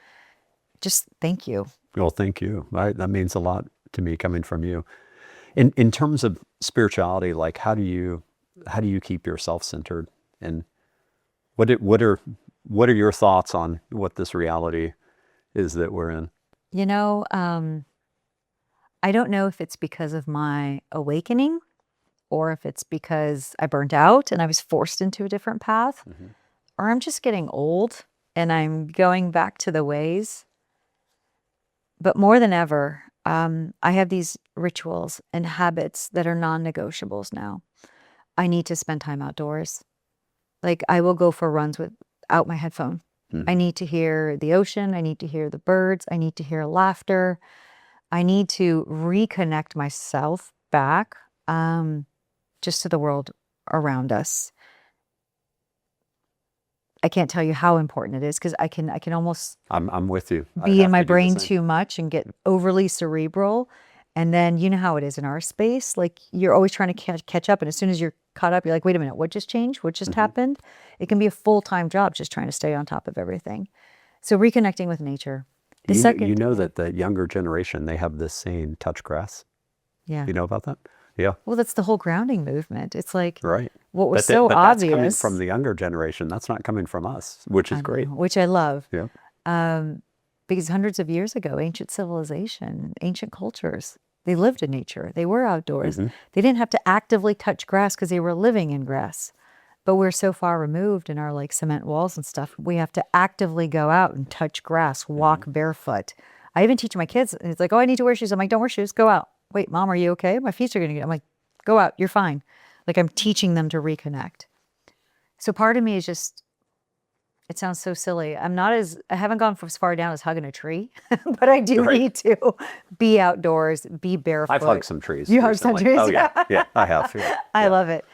just thank you. Well, thank you. That means a lot to me coming from you. In terms of spirituality, like how do you keep yourself centered, and what are your thoughts on what this reality is that we're in? You know, I don't know if it's because of my awakening or if it's because I burnt out and I was forced into a different path, or I'm just getting old and I'm going back to the ways. But more than ever, I have these rituals and habits that are non-negotiables now. I need to spend time outdoors. Like, I will go for runs without my headphone. I need to hear the ocean. I need to hear the birds. I need to hear laughter. I need to reconnect myself back just to the world around us. I can't tell you how important it is, because I can almost I'm with you. Be in my brain too much and get overly cerebral. And then you know how it is in our space. Like, you're always trying to catch up. And as soon as you're caught up, you're like, wait a minute, what just changed? What just happened? It can be a full-time job just trying to stay on top of everything. So reconnecting with nature. You know that the younger generation, they have this saying, touch grass. Yeah. You know about that? Yeah. Well, that's the whole grounding movement. It's like, right. What was so obvious. That's coming from the younger generation. That's not coming from us, which is great. Which I love. Yeah. Because hundreds of years ago, ancient civilization, ancient cultures, they lived in nature. They were outdoors. They didn't have to actively touch grass because they were living in grass. But we're so far removed in our like cement walls and stuff. We have to actively go out and touch grass, walk barefoot. I even teach my kids. It's like, oh, I need to wear shoes. I'm like, don't wear shoes. Go out. Wait, Mom, are you okay? My feet are going to get. I'm like, go out. You're fine. Like, I'm teaching them to reconnect. So part of me is just It sounds so silly. I haven't gone as far down as hugging a tree, but I do Right. need to be outdoors, be barefoot. I've hugged some trees. You hug some recently. trees? Oh yeah, yeah, I have. Yeah. I Yeah. love it.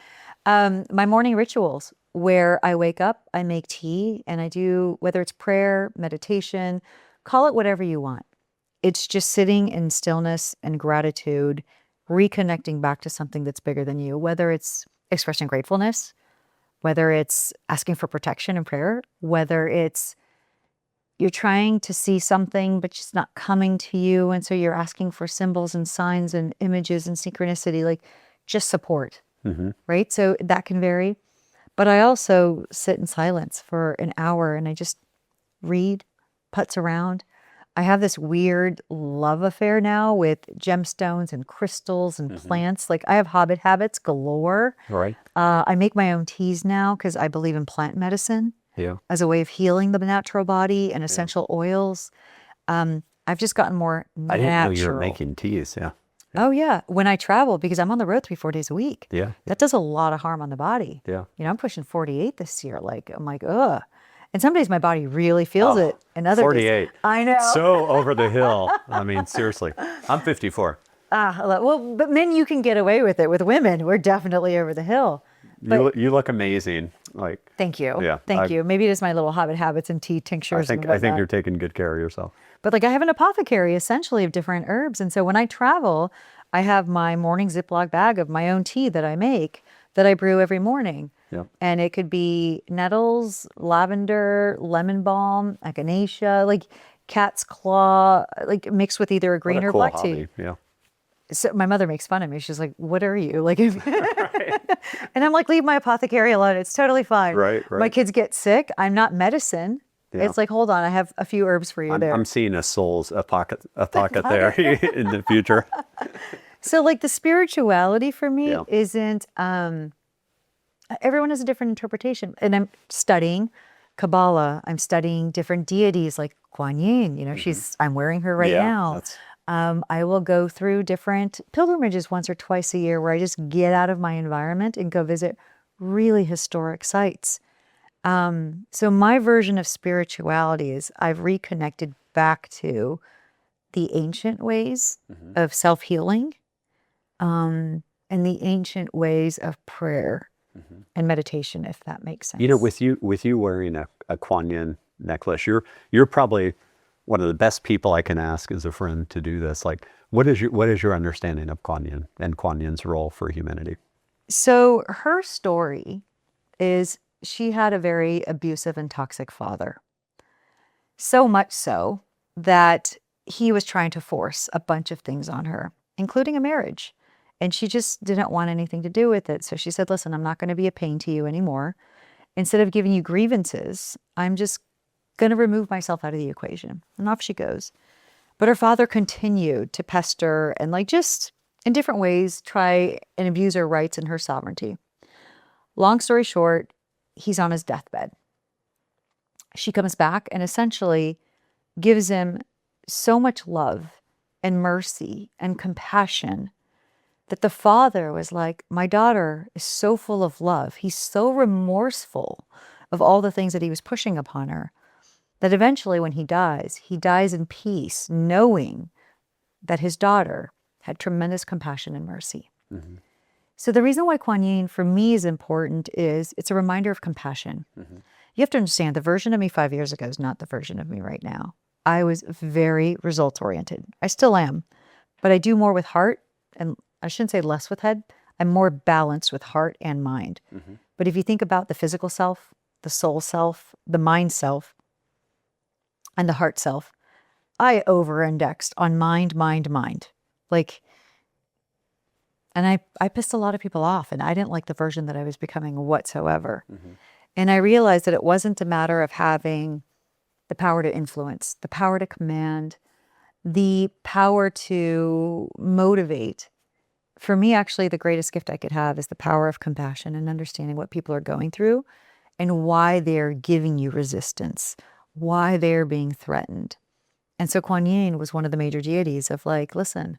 My morning rituals, where I wake up, I make tea, and I do, whether it's prayer, meditation, call it whatever you want. It's just sitting in stillness and gratitude, reconnecting back to something that's bigger than you, whether it's expressing gratefulness, whether it's asking for protection and prayer, whether it's you're trying to see something, but it's not coming to you. And so you're asking for symbols and signs and images and synchronicity, like just support, right? So that can vary. But I also sit in silence for an hour and I just read, putz around. I have this weird love affair now with gemstones and crystals and plants. Like I have hobbit habits galore. Right. I make my own teas now because I believe in plant medicine Yeah. as a way of healing the natural body and essential oils. I've just gotten more I didn't know you were natural. making teas. Yeah. Oh yeah, when I travel, because I'm on the road 3-4 days a week. Yeah. That does a lot of harm on the body. Yeah. You know, I'm pushing 48 this year. Like I'm like, ugh. And some days my body really feels it, and other 48. days I know. So over the hill. I mean, seriously. I'm 54. Well, but men, you can get away with it. With women, we're definitely over the hill. You look amazing. Like, Thank you. Yeah, Thank you. Maybe it is my little hobbit habits and tea tinctures. I and think whatnot. you're taking good care of yourself. But like I have an apothecary essentially of different herbs. And so when I travel, I have my morning Ziploc bag of my own tea that I make that I brew every morning. Yeah. And it could be nettles, lavender, lemon balm, echinacea, like cat's claw, like mixed with either a green What a or cool black hobby. tea. Yeah. So my mother makes fun of me. She's like, "What are you?" Like, and I'm like, "Leave my apothecary alone. It's totally fine." Right, My right. kids get sick. I'm not medicine. Yeah. It's like, hold on, I have a few herbs for you there. I'm seeing a soul's a pocket there in the future. So like the spirituality for me Yeah. isn't, everyone has a different interpretation. And I'm studying Kabbalah. I'm studying different deities like Kuan Yin. You know, I'm wearing her right Yeah, now. that's- I will go through different pilgrimages once or twice a year where I just get out of my environment and go visit really historic sites. So my version of spirituality is I've reconnected back to the ancient ways of self-healing, and the ancient ways of prayer and meditation, if that makes sense. You know, with you wearing a Kuan Yin necklace, you're probably one of the best people I can ask as a friend to do this. Like, what is your understanding of Kuan Yin and Kuan Yin's role for humanity? So her story is she had a very abusive and toxic father. So much so that he was trying to force a bunch of things on her, including a marriage. And she just didn't want anything to do with it. So she said, listen, I'm not going to be a pain to you anymore. Instead of giving you grievances, I'm just going to remove myself out of the equation. And off she goes. But her father continued to pester and like just in different ways try and abuse her rights and her sovereignty. Long story short, he's on his deathbed. She comes back and essentially gives him so much love and mercy and compassion that the father was like, my daughter is so full of love. He's so remorseful of all the things that he was pushing upon her that eventually when he dies in peace, knowing that his daughter had tremendous compassion and mercy. So the reason why Kuan Yin for me is important is it's a reminder of compassion. You have to understand the version of me 5 years ago is not the version of me right now. I was very results oriented. I still am, but I do more with heart, and I shouldn't say less with head. I'm more balanced with heart and mind. But if you think about the physical self, the soul self, the mind self, and the heart self, I over-indexed on mind. Like, and I pissed a lot of people off, and I didn't like the version that I was becoming whatsoever. And I realized that it wasn't a matter of having the power to influence, the power to command, the power to motivate. For me, actually, the greatest gift I could have is the power of compassion and understanding what people are going through and why they're giving you resistance, why they're being threatened. And so Kuan Yin was one of the major deities of like, listen,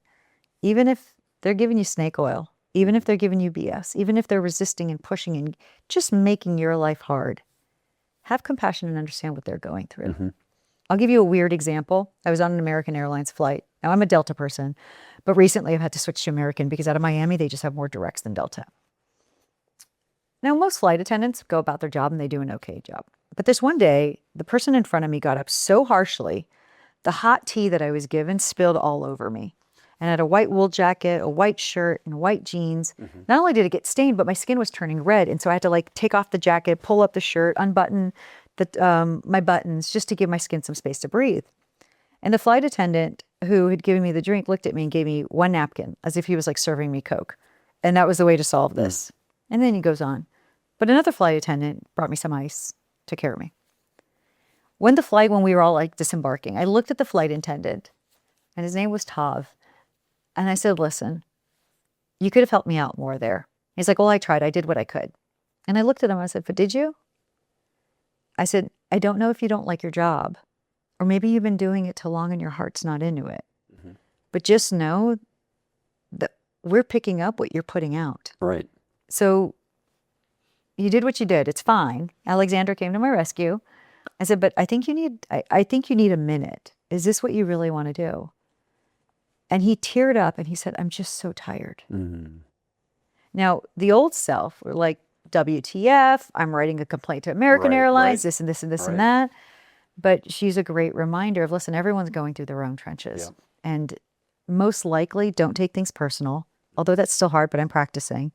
even if they're giving you snake oil, even if they're giving you BS, even if they're resisting and pushing and just making your life hard, have compassion and understand what they're going through. Mm-hmm. I'll give you a weird example. I was on an American Airlines flight. Now, I'm a Delta person, but recently I've had to switch to American because out of Miami, they just have more directs than Delta. Now, most flight attendants go about their job and they do an okay job. But this one day, the person in front of me got up so harshly, the hot tea that I was given spilled all over me. And I had a white wool jacket, a white shirt, and white jeans. Mm-hmm. Not only did it get stained, but my skin was turning red. And so I had to like take off the jacket, pull up the shirt, unbutton my buttons just to give my skin some space to breathe. And the flight attendant who had given me the drink looked at me and gave me one napkin as if he was like serving me Coke. And that was the way to solve this. And then he goes on. But another flight attendant brought me some ice, took care of me. When we were all like disembarking, I looked at the flight attendant and his name was Tav. And I said, listen, you could have helped me out more there. He's like, well, I tried. I did what I could. And I looked at him. I said, but did you? I said, I don't know if you don't like your job, or maybe you've been doing it too long and your heart's not into it. Mm-hmm. But just know that we're picking up what you're putting out. Right. So you did what you did. It's fine. Alexander came to my rescue. I said, but I think you need a minute. Is this what you really want to do? And he teared up and he said, I'm just so tired. Mm-hmm. Now, the old self were like, WTF, I'm writing a complaint to American Airlines, this and this and this and that. But she's a great reminder of, listen, everyone's going through their own trenches. Yeah. And most likely, don't take things personal, although that's still hard, but I'm practicing.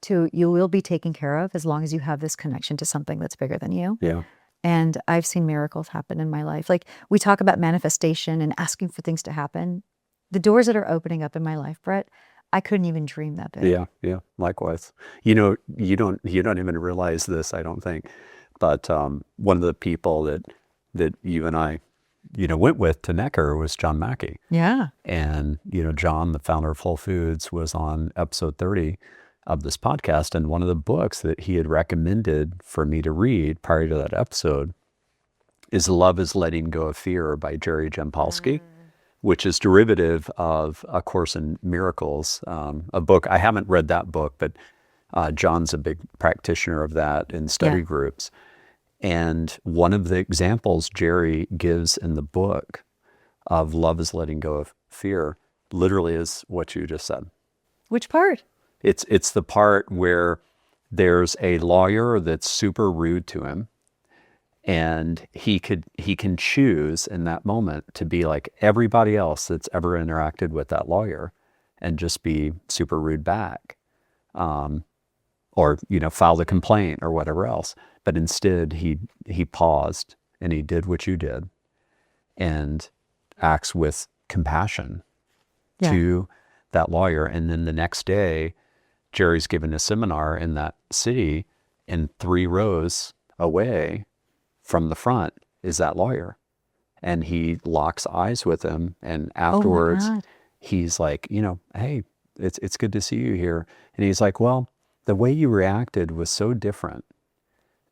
You will be taken care of as long as you have this connection to something that's bigger than you. Yeah. And I've seen miracles happen in my life. Like we talk about manifestation and asking for things to happen. The doors that are opening up in my life, Brett, I couldn't even dream that big. Yeah, likewise. You know, you don't even realize this, I don't think. But one of the people that you and I, went with to Necker was John Mackey. Yeah. And, John, the founder of Whole Foods, was on episode 30 of this podcast. And one of the books that he had recommended for me to read prior to that episode is Love is Letting Go of Fear by Jerry Jampolsky. Which is derivative of A Course in Miracles, a book. I haven't read that book, but John's a big practitioner of that in study groups. And one of the examples Jerry gives in the book of Love is Letting Go of Fear literally is what you just said. Which part? It's the part where there's a lawyer that's super rude to him. And he can choose in that moment to be like everybody else that's ever interacted with that lawyer and just be super rude back, or file the complaint or whatever else. But instead he paused and he did what you did and acts with compassion to that lawyer. And then the next day, Jerry's given a seminar in that city, and 3 rows away from the front is that lawyer, and he locks eyes with him, and afterwards he's like, hey, it's good to see you here. And he's like, well, the way you reacted was so different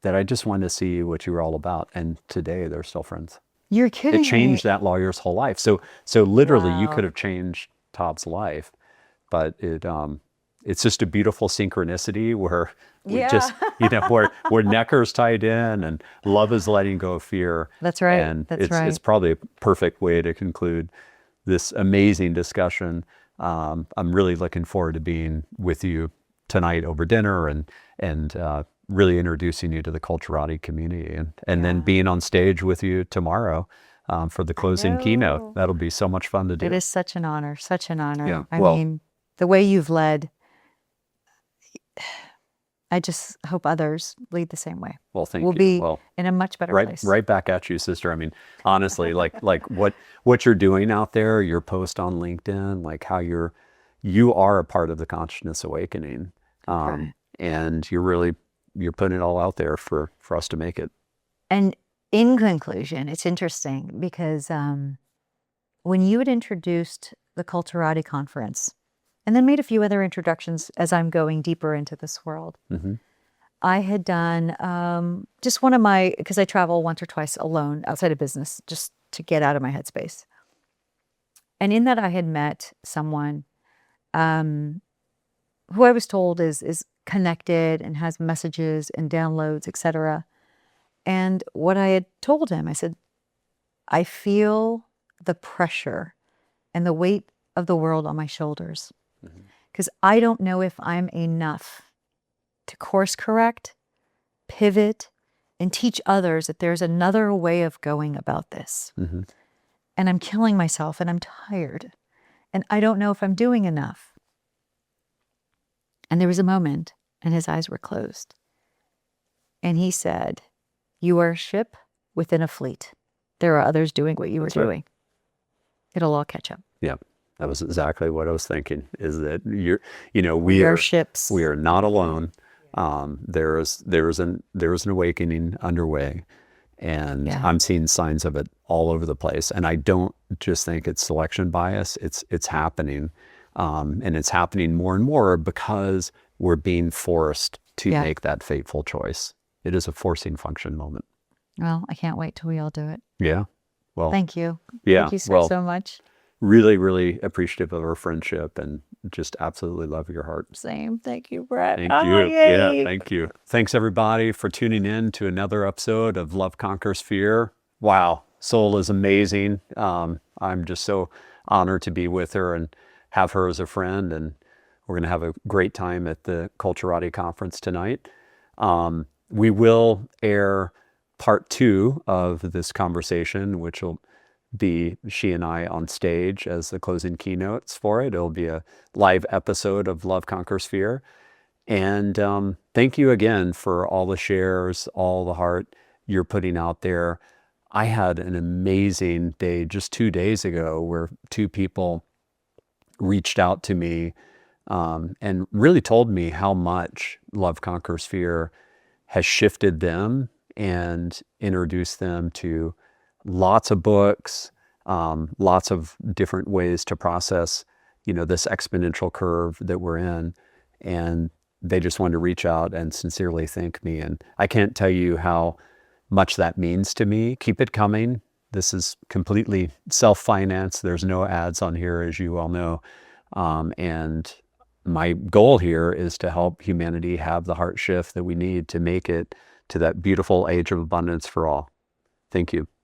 that I just wanted to see what you were all about. And today they're still friends. You're kidding me. It changed that lawyer's whole life. So literally you could have changed Todd's life, but it's just a beautiful synchronicity where we just, where Necker's tied in and Love is Letting Go of Fear. That's right. And it's probably a perfect way to conclude this amazing discussion. I'm really looking forward to being with you tonight over dinner and really introducing you to the Culturati community and then being on stage with you tomorrow for the closing keynote. That'll be so much fun to do. It is such an honor, such an honor. Yeah. I mean, the way you've led, I just hope others lead the same way. Well, thank we'll you. We'll be in a much better place. Right back at you, sister. I mean, honestly, like what you're doing out there, your post on LinkedIn, like how you are a part of the consciousness awakening. And you're putting it all out there for us to make it. And in conclusion, it's interesting because when you had introduced the Culturati conference and then made a few other introductions as I'm going deeper into this world, I had done just one of because I travel once or twice alone outside of business just to get out of my headspace. And in that I had met someone who I was told is connected and has messages and downloads, etc. And what I had told him, I said, I feel the pressure and the weight of the world on my shoulders because I don't know if I'm enough to course correct, pivot, and teach others that there's another way of going about this. Mm-hmm. And I'm killing myself and I'm tired and I don't know if I'm doing enough. And there was a moment and his eyes were closed. And he said, you are a ship within a fleet. There are others doing what you were doing. It'll all catch up. Yeah, that was exactly what I was thinking, is that We are ships. We are not alone. There is an awakening underway, and I'm seeing signs of it all over the place. And I don't just think it's selection bias. It's happening, and it's happening more and more because we're being forced to make that fateful choice. It is a forcing function moment. Well, I can't wait till we all do it. Yeah. Well, thank you. Yeah. Thank you so much. Really, really appreciative of our friendship and just absolutely love your heart. Same. Thank you, Brett. Thank you. Yeah, thank you. Thanks everybody for tuning in to another episode of Love Conquers Fear. Wow. Sol is amazing. I'm just so honored to be with her and have her as a friend. And we're going to have a great time at the Culturati conference tonight. We will air part 2 of this conversation, which will be she and I on stage as the closing keynotes for it. It'll be a live episode of Love Conquers Fear. And thank you again for all the shares, all the heart you're putting out there. I had an amazing day just 2 days ago where 2 people reached out to me and really told me how much Love Conquers Fear has shifted them and introduced them to lots of books, lots of different ways to process, this exponential curve that we're in. And they just wanted to reach out and sincerely thank me. And I can't tell you how much that means to me. Keep it coming. This is completely self-financed. There's no ads on here, as you all know. And my goal here is to help humanity have the heart shift that we need to make it to that beautiful age of abundance for all. Thank you.